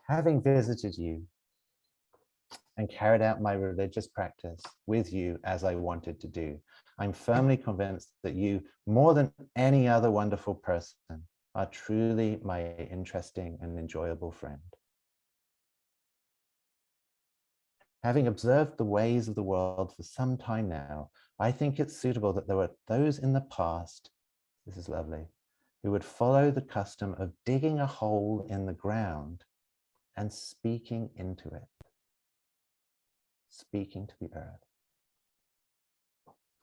Speaker 2: Having visited you and carried out my religious practice with you as I wanted to do, I'm firmly convinced that you, more than any other wonderful person, are truly my interesting and enjoyable friend. Having observed the ways of the world for some time now, I think it's suitable that there were those in the past, this is lovely, who would follow the custom of digging a hole in the ground and speaking into it, speaking to the earth.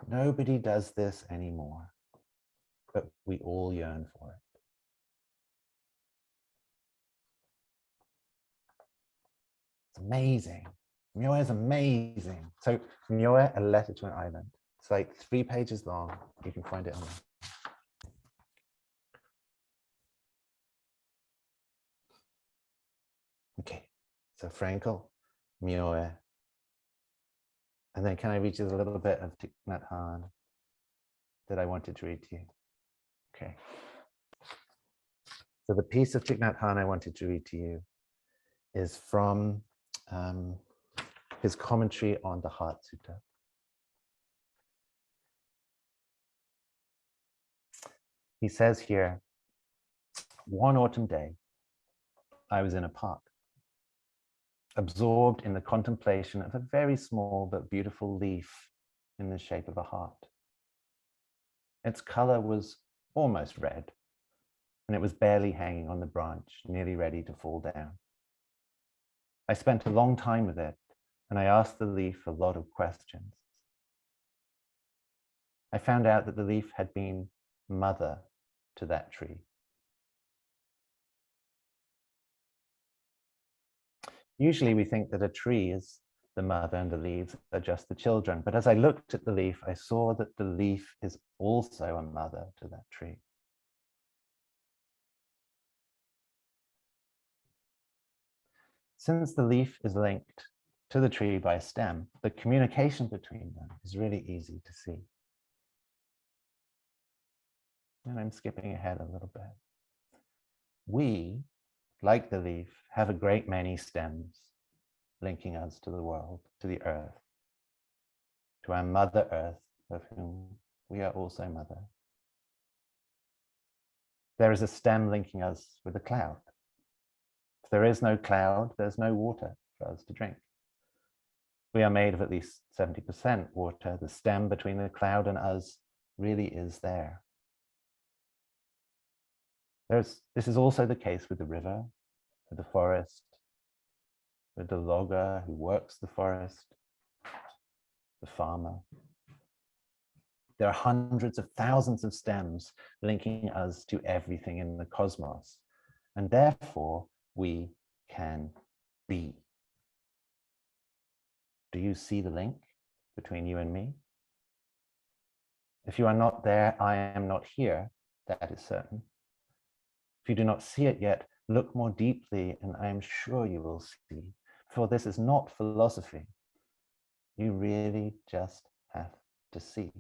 Speaker 2: Nobody does this anymore, but we all yearn for it. It's amazing. Myoe is amazing. So Myoe, A Letter to an Island. It's like 3 pages long. You can find it online. Okay, so Frankel, Myoe. And then can I read you a little bit of Thich Nhat Hanh that I wanted to read to you? Okay. So the piece of Thich Nhat Hanh I wanted to read to you is from his commentary on the Heart Sutta. He says here, one autumn day, I was in a park, absorbed in the contemplation of a very small but beautiful leaf in the shape of a heart. Its color was almost red, and it was barely hanging on the branch, nearly ready to fall down. I spent a long time with it, and I asked the leaf a lot of questions. I found out that the leaf had been mother to that tree. Usually we think that a tree is the mother and the leaves are just the children. But as I looked at the leaf, I saw that the leaf is also a mother to that tree. Since the leaf is linked to the tree by a stem, the communication between them is really easy to see. And I'm skipping ahead a little bit. We, like the leaf, have a great many stems linking us to the world, to the earth, to our Mother Earth, of whom we are also mother. There is a stem linking us with a cloud. If there is no cloud, there's no water for us to drink. We are made of at least 70% water. The stem between the cloud and us really is there. This is also the case with the river, with the forest, with the logger who works the forest, the farmer. There are hundreds of thousands of stems linking us to everything in the cosmos, and therefore we can be. Do you see the link between you and me? If you are not there, I am not here, that is certain. If you do not see it yet, look more deeply, and I am sure you will see, for this is not philosophy. You really just have to see.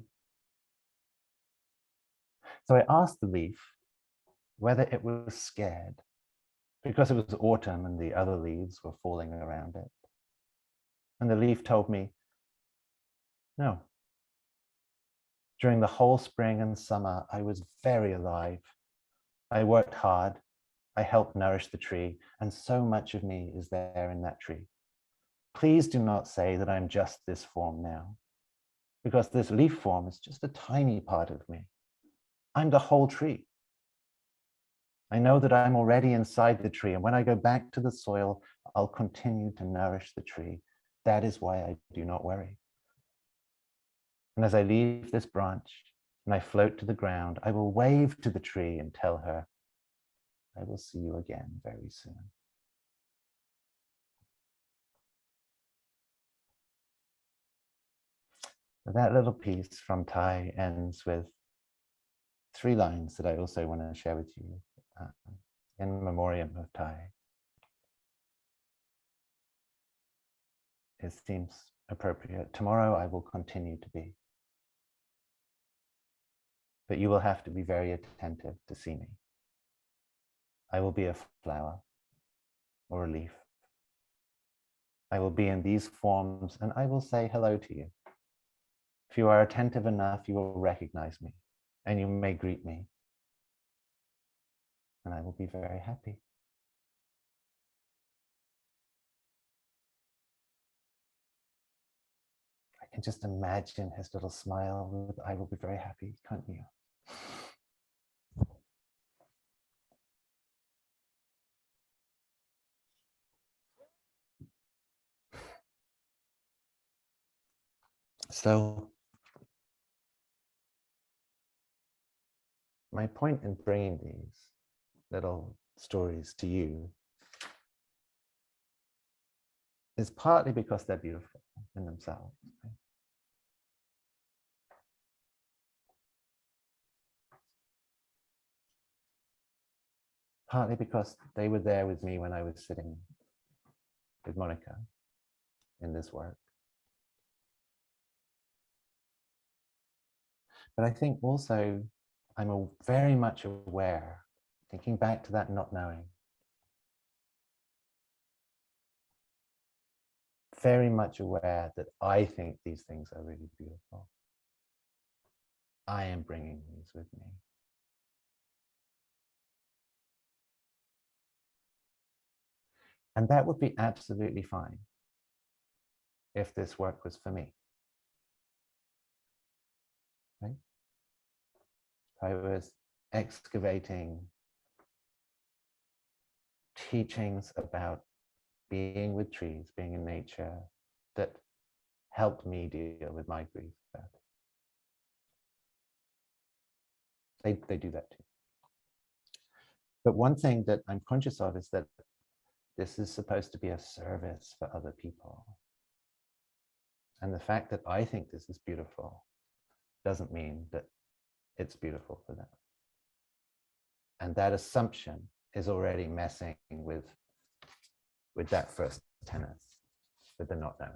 Speaker 2: So I asked the leaf whether it was scared, because it was autumn and the other leaves were falling around it. And the leaf told me, no. During the whole spring and summer, I was very alive. I worked hard. I helped nourish the tree, and so much of me is there in that tree. Please do not say that I'm just this form now, because this leaf form is just a tiny part of me. I'm the whole tree. I know that I'm already inside the tree, and when I go back to the soil, I'll continue to nourish the tree. That is why I do not worry. And as I leave this branch and I float to the ground, I will wave to the tree and tell her, I will see you again very soon. That little piece from Thai ends with 3 lines that I also want to share with you in memoriam of Thai. it seems appropriate. Tomorrow I will continue to be. But you will have to be very attentive to see me. I will be a flower or a leaf. I will be in these forms and I will say hello to you. If you are attentive enough, you will recognize me and you may greet me. And I will be very happy. I can just imagine his little smile with, I will be very happy, can't you? So, my point in bringing these little stories to you is partly because they're beautiful in themselves. Right? Partly because they were there with me when I was sitting with Monica in this work. But I think also I'm very much aware, thinking back to that not knowing, very much aware that I think these things are really beautiful. I am bringing these with me. And that would be absolutely fine if this work was for me. Right? I was excavating teachings about being with trees, being in nature, that helped me deal with my grief. They do that too. But one thing that I'm conscious of is that this is supposed to be a service for other people. And the fact that I think this is beautiful doesn't mean that it's beautiful for them. And that assumption is already messing with that first tenet, with the not knowing.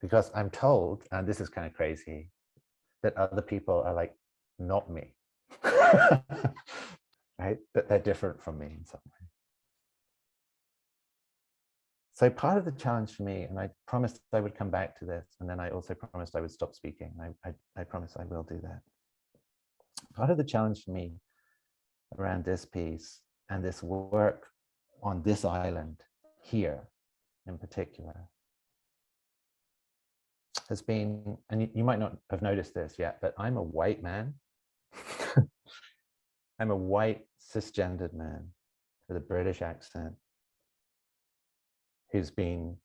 Speaker 2: Because I'm told, and this is kind of crazy, that other people are like not me, right? That they're different from me in some way. So part of the challenge for me, and I promised I would come back to this, and then I also promised I would stop speaking. I promise I will do that. Part of the challenge for me around this piece and this work on this island here in particular has been, and you might not have noticed this yet, but I'm a white man. I'm a white cisgendered man with a British accent who's been,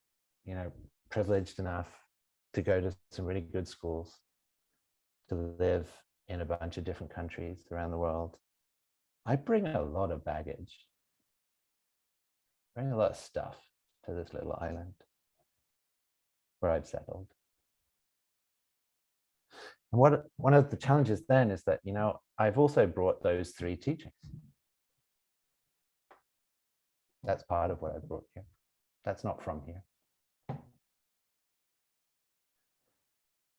Speaker 2: privileged enough to go to some really good schools, to live in a bunch of different countries around the world. I bring a lot of baggage, bring a lot of stuff to this little island where I've settled. And one of the challenges then is that, I've also brought those three teachings. That's part of what I brought here. That's not from here.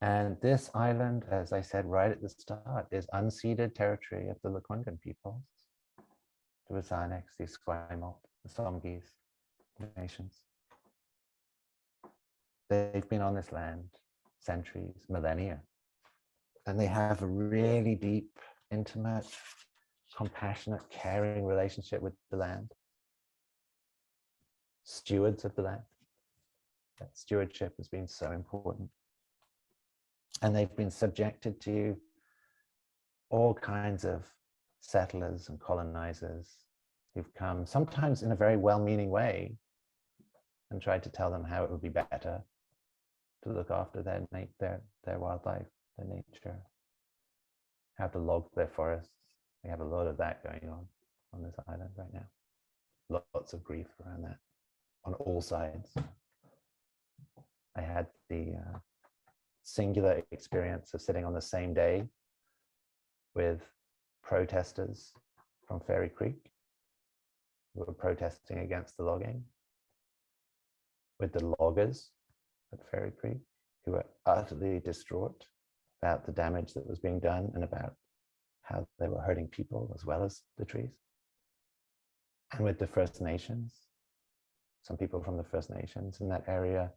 Speaker 2: And this island, as I said right at the start, is unceded territory of the Lekwungen peoples, the Wasaneks, the Esquimalt, the Somgis nations. They've been on this land centuries, millennia, and they have a really deep, intimate, compassionate, caring relationship with the land. Stewards of the land. That stewardship has been so important. And they've been subjected to all kinds of settlers and colonizers who've come, sometimes in a very well-meaning way, and tried to tell them how it would be better to look after their wildlife, their nature, how to log their forests. We have a lot of that going on this island right now. Lots of grief around that on all sides. I had the singular experience of sitting on the same day with protesters from Fairy Creek who were protesting against the logging. with the loggers at Fairy Creek, who were utterly distraught about the damage that was being done and about how they were hurting people as well as the trees. And with the First Nations, some people from the First Nations in that area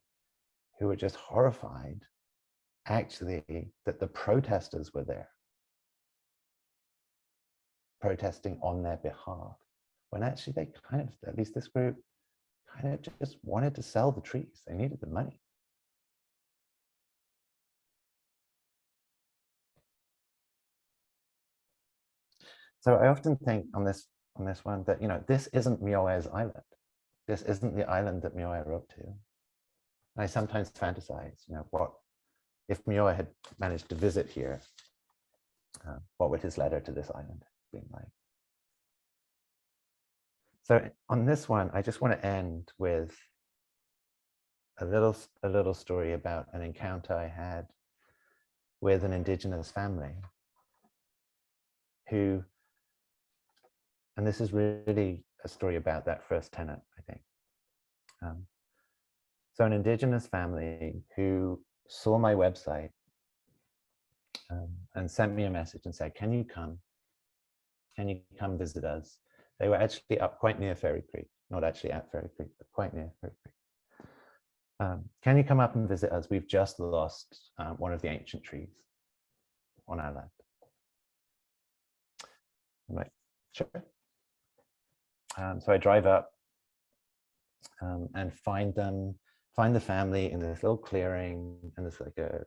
Speaker 2: who were just horrified, actually, that the protesters were there, protesting on their behalf, when actually they kind of, at least this group, kind of just wanted to sell the trees. They needed the money. So I often think on this one that, you know, this isn't Mioe's island. This isn't the island that Mioe wrote to. And I sometimes fantasize, you know, what if Mioe had managed to visit here, what would his letter to this island have been like? So on this one, I just want to end with a little story about an encounter I had with an Indigenous family who, and this is really a story about that first tenant, I think. So an Indigenous family who saw my website and sent me a message and said, can you come visit us? They were actually up quite near Fairy Creek, not actually at Fairy Creek, but quite near Fairy Creek. Can you come up and visit us? We've just lost one of the ancient trees on our land. I'm like, sure. So I drive up and find the family in this little clearing, and there's like a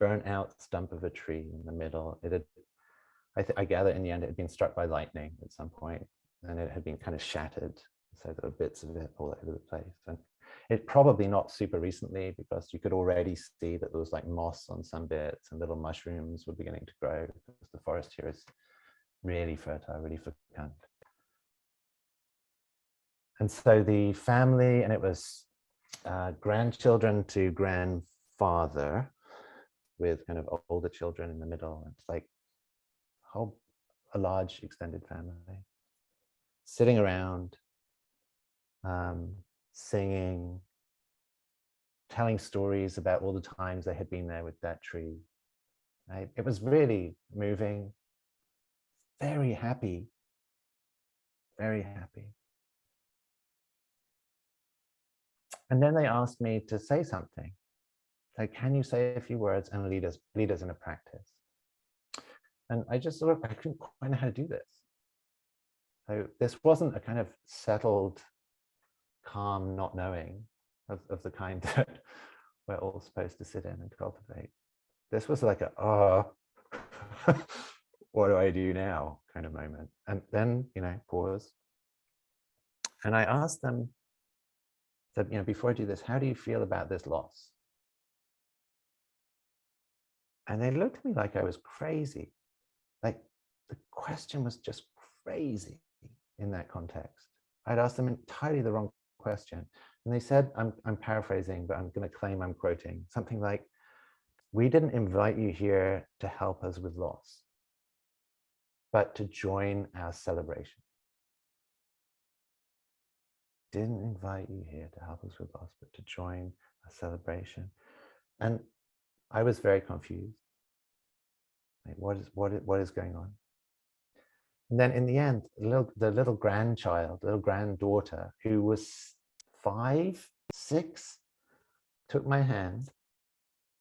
Speaker 2: burnt out stump of a tree in the middle. It had, I gather in the end, it had been struck by lightning at some point, and it had been kind of shattered. So there were bits of it all over the place. And it probably not super recently, because you could already see that there was like moss on some bits and little mushrooms were beginning to grow, because the forest here is really fertile, really fecund. And so the family, and it was grandchildren to grandfather, with kind of older children in the middle. It's like a large extended family sitting around, singing, telling stories about all the times they had been there with that tree. Right? It was really moving, very happy, very happy. And then they asked me to say something. Like, can you say a few words and lead us in a practice? And I just sort of, I couldn't quite know how to do this. So this wasn't a kind of settled, calm, not knowing of the kind that we're all supposed to sit in and cultivate. This was like a, oh, what do I do now kind of moment. And then, you know, pause. And I asked them, said, you know, before I do this, how do you feel about this loss? And they looked at me like I was crazy. Like the question was just crazy in that context. I'd asked them entirely the wrong question. And they said, I'm paraphrasing, but I'm going to claim I'm quoting, something like, we didn't invite you here to help us with loss, but to join our celebration. Didn't invite you here to help us with loss, but to join a celebration. And I was very confused. Like, what is going on? And then in the end, the little grandchild, little granddaughter, who was 5, 6, took my hand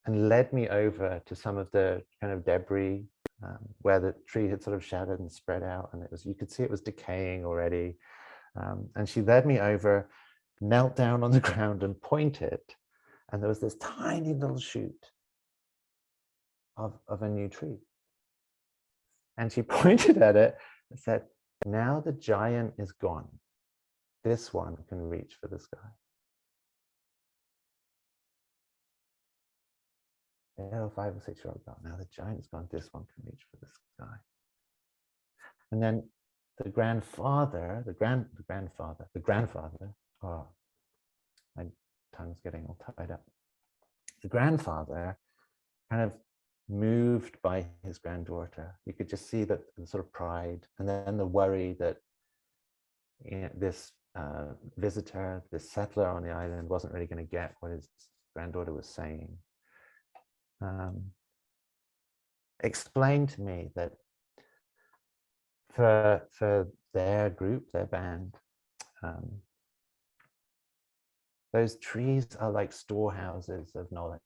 Speaker 2: and led me over to some of the kind of debris where the tree had sort of shattered and spread out, and it was, you could see it was decaying already. And she led me over, knelt down on the ground and pointed, and there was this tiny little shoot of a new tree. And she pointed at it and said, now the giant is gone. This one can reach for the sky. Little 5 or 6 year old girl, now the giant is gone, this one can reach for the sky. And then the grandfather, oh, my tongue's getting all tied up. The grandfather kind of moved by his granddaughter. You could just see that the sort of pride, and then the worry that, you know, this visitor, this settler on the island, wasn't really going to get what his granddaughter was saying, explained to me that for their group, their band, those trees are like storehouses of knowledge.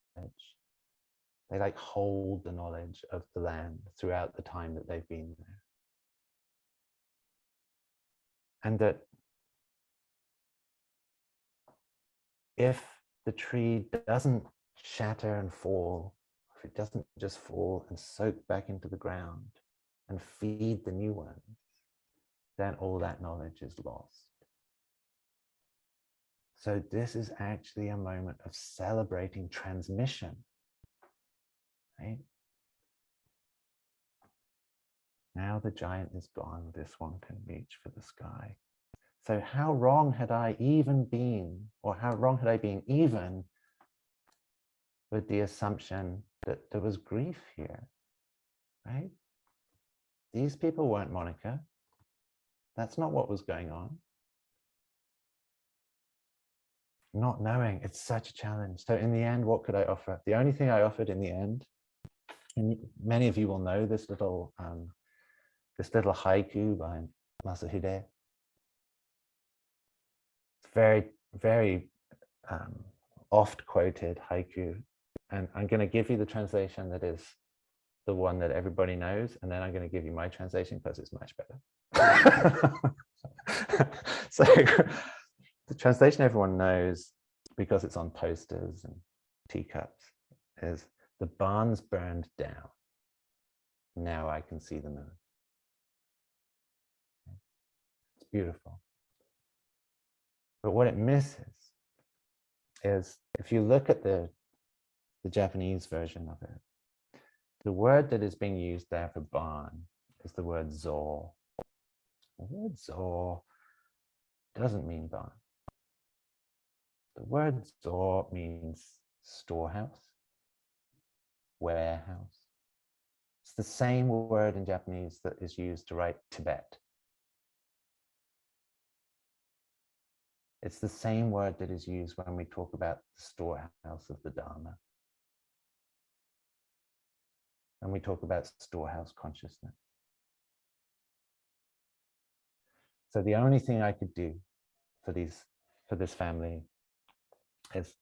Speaker 2: They like hold the knowledge of the land throughout the time that they've been there. And that if the tree doesn't shatter and fall, if it doesn't just fall and soak back into the ground and feed the new ones, then all that knowledge is lost. So this is actually a moment of celebrating transmission, right? Now the giant is gone, this one can reach for the sky. So how wrong had I even been, or how wrong had I been even with the assumption that there was grief here, right? These people weren't Monica. That's not what was going on. Not knowing, it's such a challenge. So in the end, what could I offer? The only thing I offered in the end, and many of you will know this little haiku by Masahide. It's very, very oft quoted haiku. And I'm going to give you the translation that is the one that everybody knows, and then I'm going to give you my translation because it's much better. So the translation everyone knows, because it's on posters and teacups, is "The barn's burned down. Now I can see the moon." It's beautiful. But what it misses is, if you look at the Japanese version of it, the word that is being used there for barn is the word zo. The word zo doesn't mean barn. The word zo means storehouse, warehouse. It's the same word in Japanese that is used to write Tibet. It's the same word that is used when we talk about the storehouse of the Dharma. And we talk about storehouse consciousness. So the only thing I could do for this family is,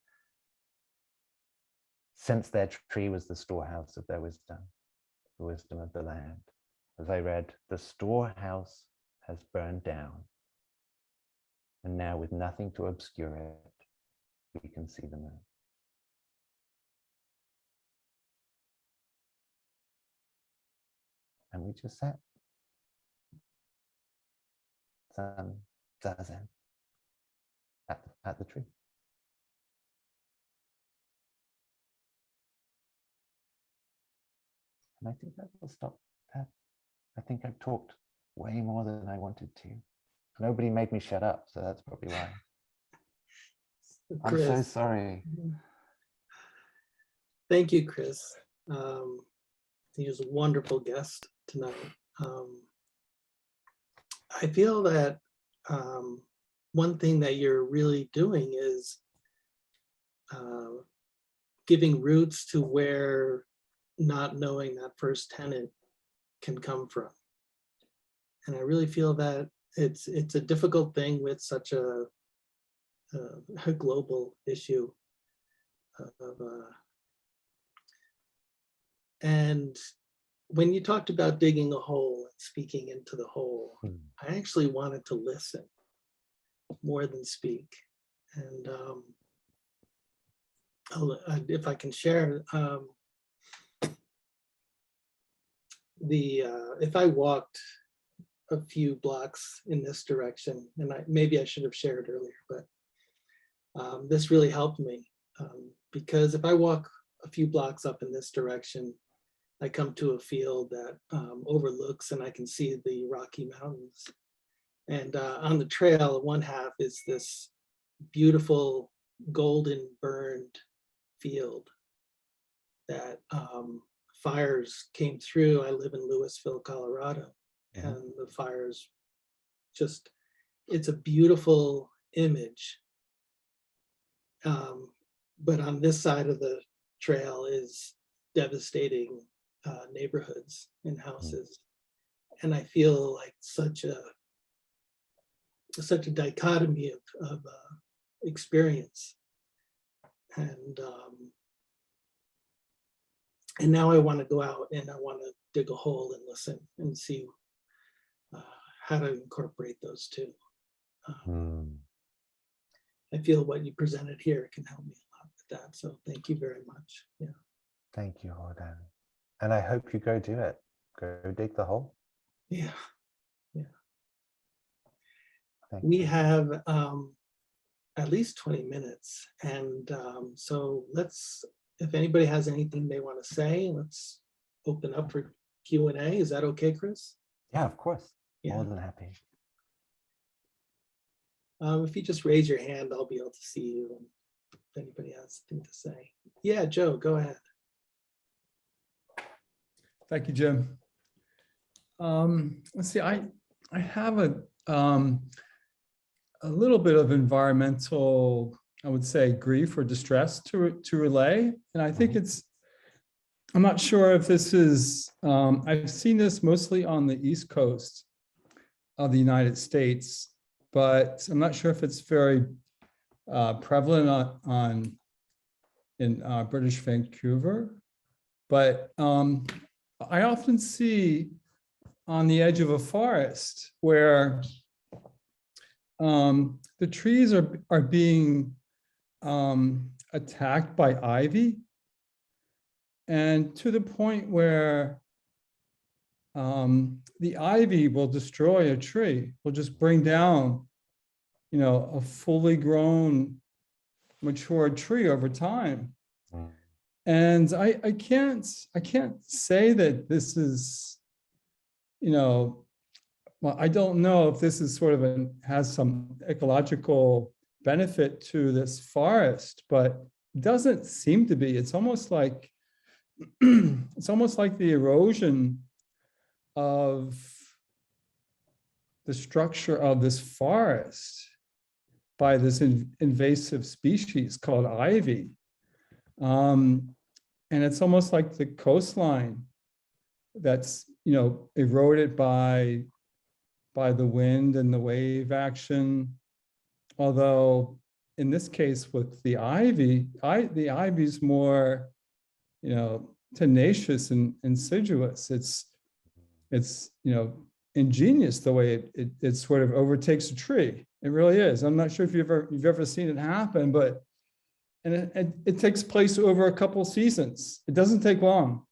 Speaker 2: since their tree was the storehouse of their wisdom, the wisdom of the land, as I read, the storehouse has burned down, and now with nothing to obscure it, we can see the moon. And we just sat. Some zazen at the tree. And I think I will stop that. I think I've talked way more than I wanted to. Nobody made me shut up, so that's probably why.
Speaker 11: Chris,
Speaker 2: I'm so sorry.
Speaker 11: Thank you, Chris. He was a wonderful guest tonight. I feel that one thing that you're really doing is giving roots to where not knowing that first tenet can come from. And I really feel that it's a difficult thing with such a global issue and when you talked about digging a hole and speaking into the hole, I actually wanted to listen more than speak. And if I can share, if I walked a few blocks in this direction, and maybe I should have shared earlier, but this really helped me because if I walk a few blocks up in this direction, I come to a field that overlooks, and I can see the Rocky Mountains. And on the trail, one half is this beautiful golden burned field that fires came through. I live in Louisville, Colorado, and the fires just it's a beautiful image. But on this side of the trail is devastating neighborhoods and houses. And I feel like such a dichotomy of experience. And now I want to go out and I want to dig a hole and listen and see how to incorporate those two. I feel what you presented here can help me a lot with that. So thank you very much. Yeah.
Speaker 2: Thank you, Jordan. And I hope you go do it. Go dig the hole.
Speaker 11: Yeah. Yeah.
Speaker 2: Thank
Speaker 11: We
Speaker 2: you.
Speaker 11: have at least 20 minutes. And so let's, if anybody has anything they want to say, let's open up for Q&A. Is that okay, Chris?
Speaker 2: Yeah, of course.
Speaker 11: Yeah.
Speaker 2: More than happy.
Speaker 11: If you just raise your hand, I'll be able to see you. And if anybody has anything to say. Yeah, Joe, go ahead.
Speaker 12: Thank you, Jim. Let's see, I have a little bit of environmental, I would say, grief or distress to relay. And I think I'm not sure if this is, I've seen this mostly on the East Coast of the United States, but I'm not sure if it's very prevalent in British Vancouver. But I often see on the edge of a forest where the trees are being attacked by ivy, and to the point where the ivy will destroy a tree, will just bring down, a fully grown, mature tree over time. And I can't say that this is, well, I don't know if this is sort of has some ecological benefit to this forest, but it doesn't seem to be. It's almost like the erosion of the structure of this forest by this invasive species called ivy. And it's almost like the coastline that's, eroded by the wind and the wave action. Although in this case with the ivy, the ivy's more, tenacious and insidious. It's ingenious the way it sort of overtakes a tree. It really is. I'm not sure if you've ever seen it happen, but it takes place over a couple seasons. It doesn't take long.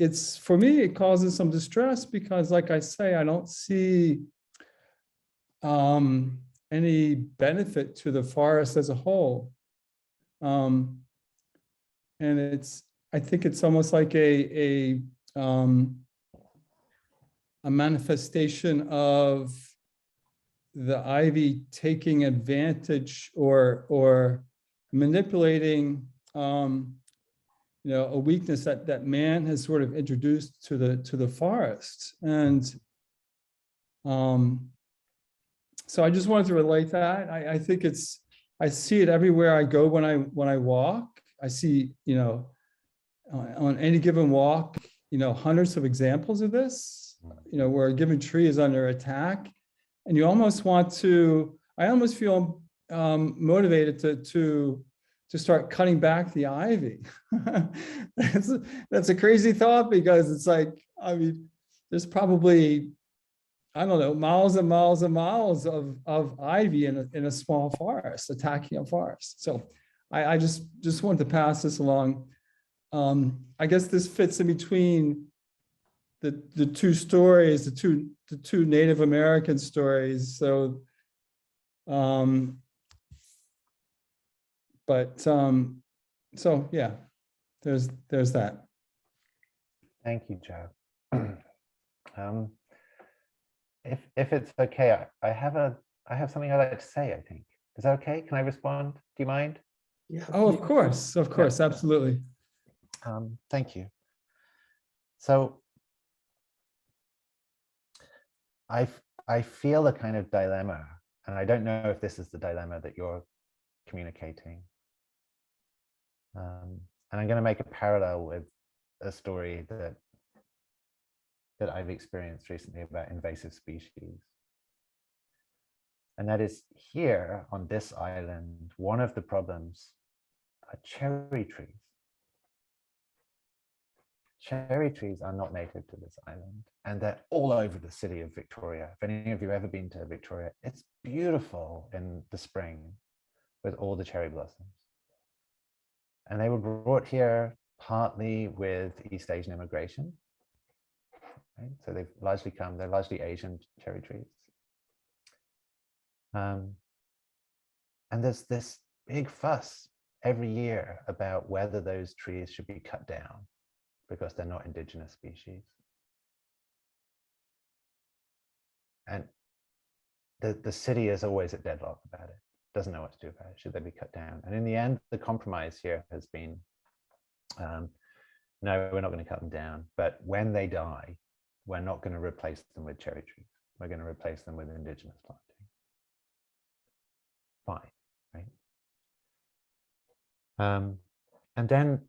Speaker 12: It's for me, it causes some distress because, like I say, I don't see any benefit to the forest as a whole. And I think it's almost like a manifestation of the ivy taking advantage or manipulating a weakness that man has sort of introduced to the forest. And so I just wanted to relate that. I think I see it everywhere I go when I walk. I see, on any given walk, hundreds of examples of this, where a given tree is under attack. And you almost I almost feel motivated to start cutting back the ivy. That's a crazy thought because it's like, there's probably, I don't know, miles and miles and miles of ivy in a small forest, attacking a forest. So I just wanted to pass this along. I guess this fits in between the two stories, the two Native American stories. So, so yeah, there's that.
Speaker 2: Thank you, Joe. If it's okay, I have something I'd like to say, I think. Is that okay? Can I respond? Do you mind?
Speaker 11: Yeah.
Speaker 12: Oh, of course, absolutely.
Speaker 2: Thank you. So I feel a kind of dilemma, and I don't know if this is the dilemma that you're communicating. And I'm going to make a parallel with a story that I've experienced recently about invasive species. And that is, here on this island, one of the problems are cherry trees. Cherry trees are not native to this island, and they're all over the city of Victoria. If any of you have ever been to Victoria, it's beautiful in the spring with all the cherry blossoms. And they were brought here partly with East Asian immigration. Right? So they've largely come, they're largely Asian cherry trees. And there's this big fuss every year about whether those trees should be cut down because they're not indigenous species. And the city is always at deadlock about it, doesn't know what to do about it. Should they be cut down? And in the end, the compromise here has been, no, we're not going to cut them down, but when they die, we're not going to replace them with cherry trees. We're going to replace them with indigenous planting. Fine, right? And then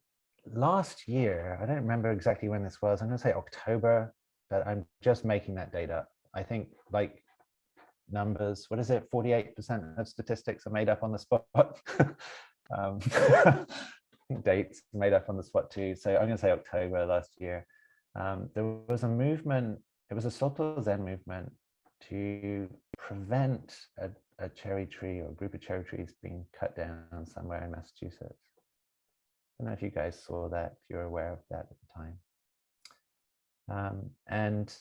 Speaker 2: last year, I don't remember exactly when this was, I'm going to say October, but I'm just making that date up. I think like numbers, what is it? 48% of statistics are made up on the spot. Dates made up on the spot too. So I'm going to say October last year. There was a movement, it was a Soto Zen movement to prevent a cherry tree or a group of cherry trees being cut down somewhere in Massachusetts. I don't know if you guys saw that, if you're aware of that at the time. And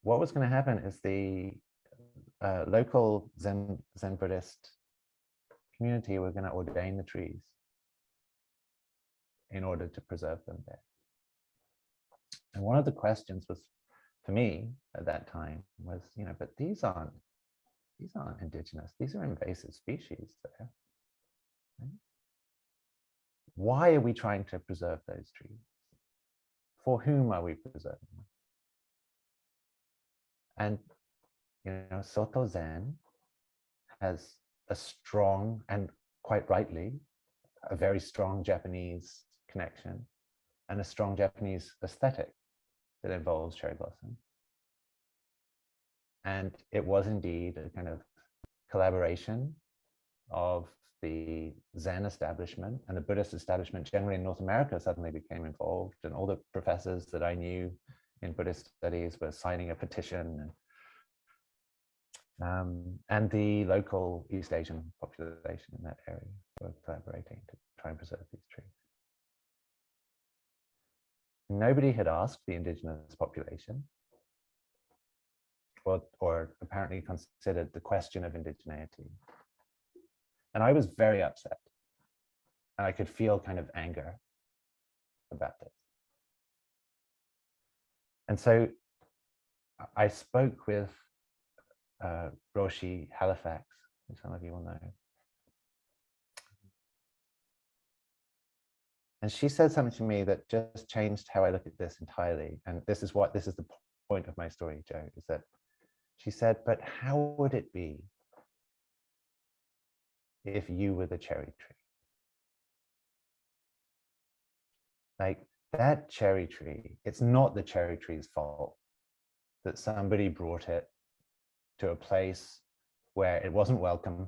Speaker 2: what was going to happen is the local Zen Buddhist community were going to ordain the trees in order to preserve them there. And one of the questions was, for me at that time, was, you know, but these aren't indigenous, these are invasive species there. Right? Why are we trying to preserve those trees? For whom are we preserving them? And, you know, Soto Zen has a strong, and quite rightly, a very strong Japanese connection and a strong Japanese aesthetic that involves cherry blossom. And it was indeed a kind of collaboration of the Zen establishment and the Buddhist establishment generally in North America suddenly became involved, and all the professors that I knew in Buddhist studies were signing a petition, and the local East Asian population in that area were collaborating to try and preserve these trees. Nobody had asked the indigenous population, or apparently considered the question of indigeneity. And I was very upset. And I could feel kind of anger about this. And so I spoke with Roshi Halifax, who some of you will know. And she said something to me that just changed how I look at this entirely. And this is the point of my story, Joe, is that she said, but how would it be if you were the cherry tree? Like that cherry tree, it's not the cherry tree's fault that somebody brought it to a place where it wasn't welcome,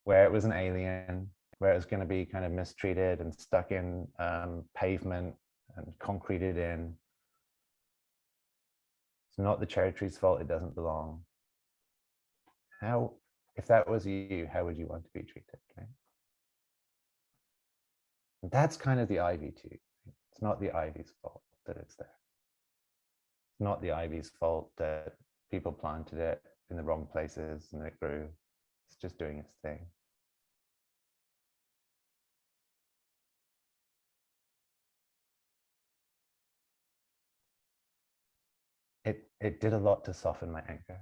Speaker 2: where it was an alien, where it was going to be kind of mistreated and stuck in pavement and concreted in. It's not the cherry tree's fault, it doesn't belong. How, if that was you, how would you want to be treated? Okay? And that's kind of the ivy too. It's not the ivy's fault that it's there. It's not the ivy's fault that people planted it in the wrong places and it grew. It's just doing its thing. It did a lot to soften my anger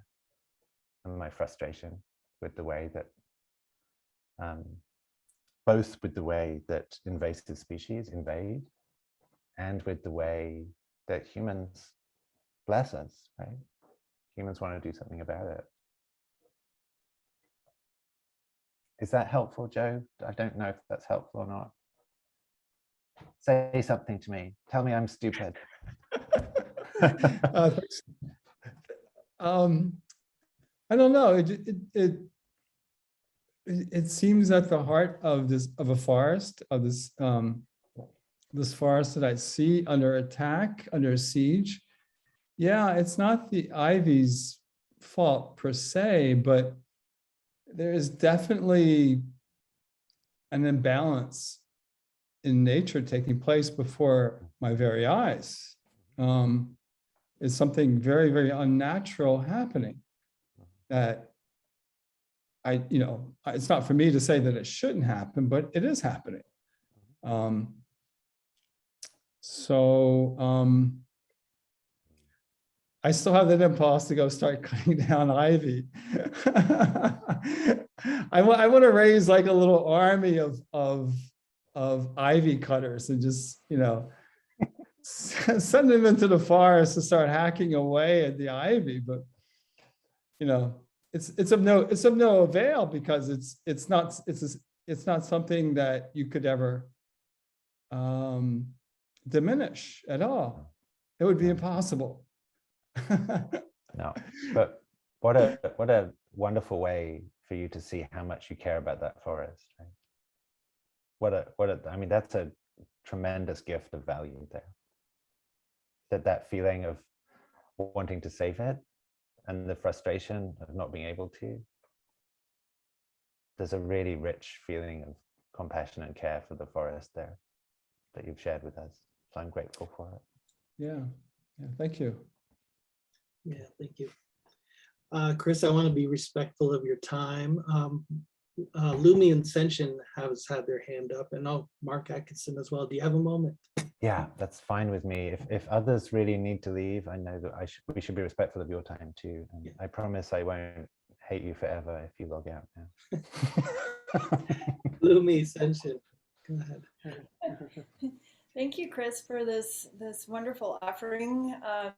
Speaker 2: and my frustration with the way that, both with the way that invasive species invade and with the way that humans bless us, right? humans want to do something about it. Is that helpful, Joe? I don't know if that's helpful or not. Say something to me. Tell me I'm stupid.
Speaker 12: Thanks. I don't know. It seems at the heart of a forest, of this forest that I see under attack, under siege. Yeah, it's not the ivy's fault per se, but there is definitely an imbalance in nature taking place before my very eyes. Is something very, very unnatural happening that it's not for me to say that it shouldn't happen, but it is happening. I still have that impulse to go start cutting down ivy. I want to raise like a little army of ivy cutters and just, send them into the forest to start hacking away at the ivy. But, it's of no avail, because it's not something that you could ever diminish at all. It would be impossible.
Speaker 2: No, but what a wonderful way for you to see how much you care about that forest, right? I mean, that's a tremendous gift of value there. That feeling of wanting to save it and the frustration of not being able to. There's a really rich feeling of compassion and care for the forest there that you've shared with us. So I'm grateful for it.
Speaker 12: Yeah, thank you.
Speaker 11: Yeah, thank you. Chris, I want to be respectful of your time. Lumi and Senshin has had their hand up, and Mark Atkinson as well. Do you have a moment?
Speaker 2: Yeah, that's fine with me. If others really need to leave, I know that we should be respectful of your time too. And yeah. I promise I won't hate you forever if you log out now.
Speaker 11: Lumi, Senshin, go ahead.
Speaker 5: Thank you, Chris, for this wonderful offering. I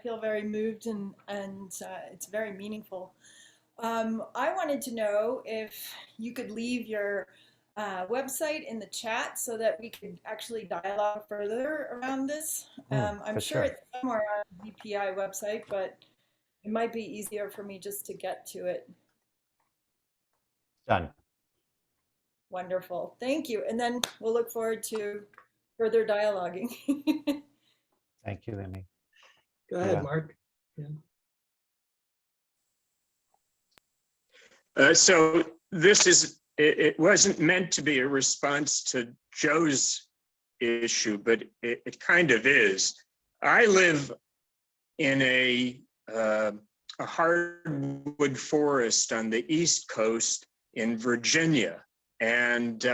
Speaker 5: feel very moved and it's very meaningful. I wanted to know if you could leave your website in the chat so that we could actually dialogue further around this. I'm sure it's somewhere on the DPI website, but it might be easier for me just to get to it.
Speaker 2: Done.
Speaker 5: Wonderful. Thank you. And then we'll look forward to further dialoguing.
Speaker 2: Thank you, Lumi.
Speaker 11: Go ahead, Mark. Yeah.
Speaker 13: So it wasn't meant to be a response to Joe's issue, but it kind of is. I live in a hardwood forest on the East Coast in Virginia. And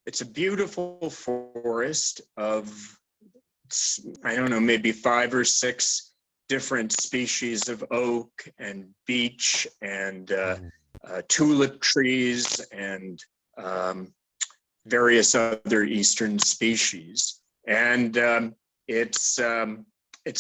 Speaker 13: it's a beautiful forest of, I don't know, maybe 5 or 6 different species of oak and beech and tulip trees and various other eastern species. And it's a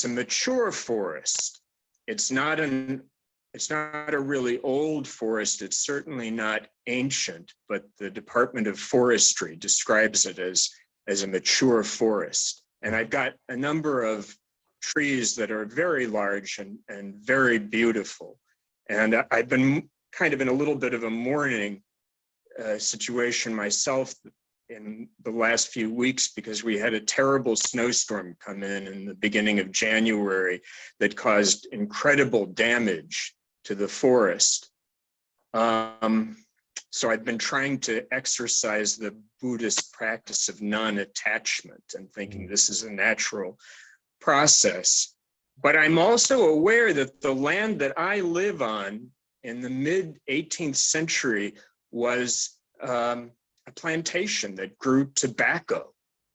Speaker 13: mature forest. It's not a really old forest. It's certainly not ancient, but the Department of Forestry describes it as a mature forest. And I've got a number of trees that are very large and very beautiful. And I've been kind of in a little bit of a mourning situation myself in the last few weeks, because we had a terrible snowstorm come in the beginning of January that caused incredible damage to the forest. So I've been trying to exercise the Buddhist practice of non-attachment and thinking this is a natural process. But I'm also aware that the land that I live on in the mid-18th century was a plantation that grew tobacco.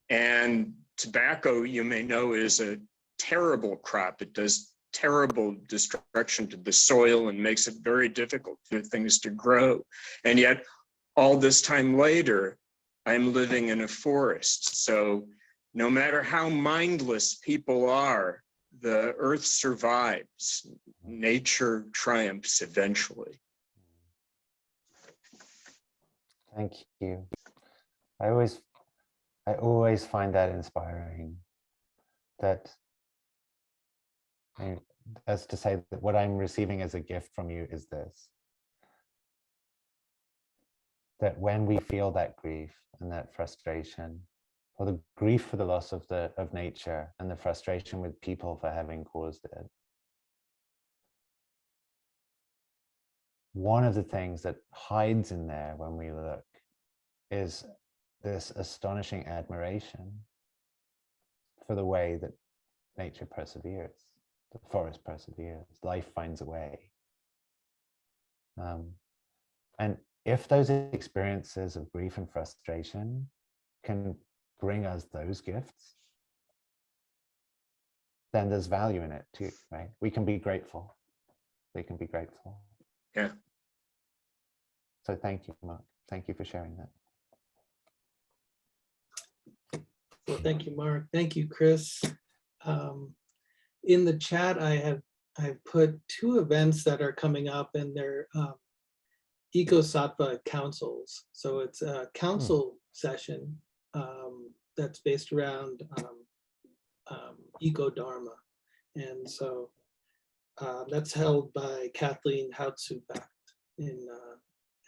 Speaker 13: And tobacco, you may know, is a terrible crop. It does terrible destruction to the soil and makes it very difficult for things to grow. And yet, all this time later, I'm living in a forest. So no matter how mindless people are, the earth survives. Nature triumphs eventually.
Speaker 2: Thank you. I always find that inspiring. That, as to say that what I'm receiving as a gift from you is this: that when we feel that grief and that frustration, or the grief for the loss of nature and the frustration with people for having caused it, one of the things that hides in there when we look is this astonishing admiration for the way that nature perseveres, the forest perseveres, life finds a way. And if those experiences of grief and frustration can bring us those gifts, then there's value in it too, right? We can be grateful. We can be grateful.
Speaker 13: Yeah.
Speaker 2: So thank you, Mark. Thank you for sharing that.
Speaker 11: Well, thank you, Mark. Thank you, Chris. In the chat, I've put 2 events that are coming up, and they're eco-sattva councils. So it's a council session that's based around eco-dharma. And so that's held by Kathleen Houtsubak, and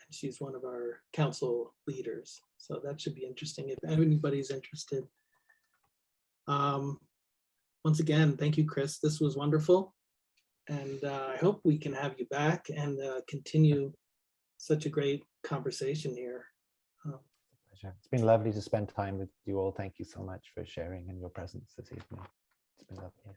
Speaker 11: she's one of our council leaders. So that should be interesting if anybody's interested. Once again, thank you, Chris. This was wonderful. And I hope we can have you back and continue such a great conversation here.
Speaker 2: Pleasure. It's been lovely to spend time with you all. Thank you so much for sharing and your presence this evening. It's been lovely.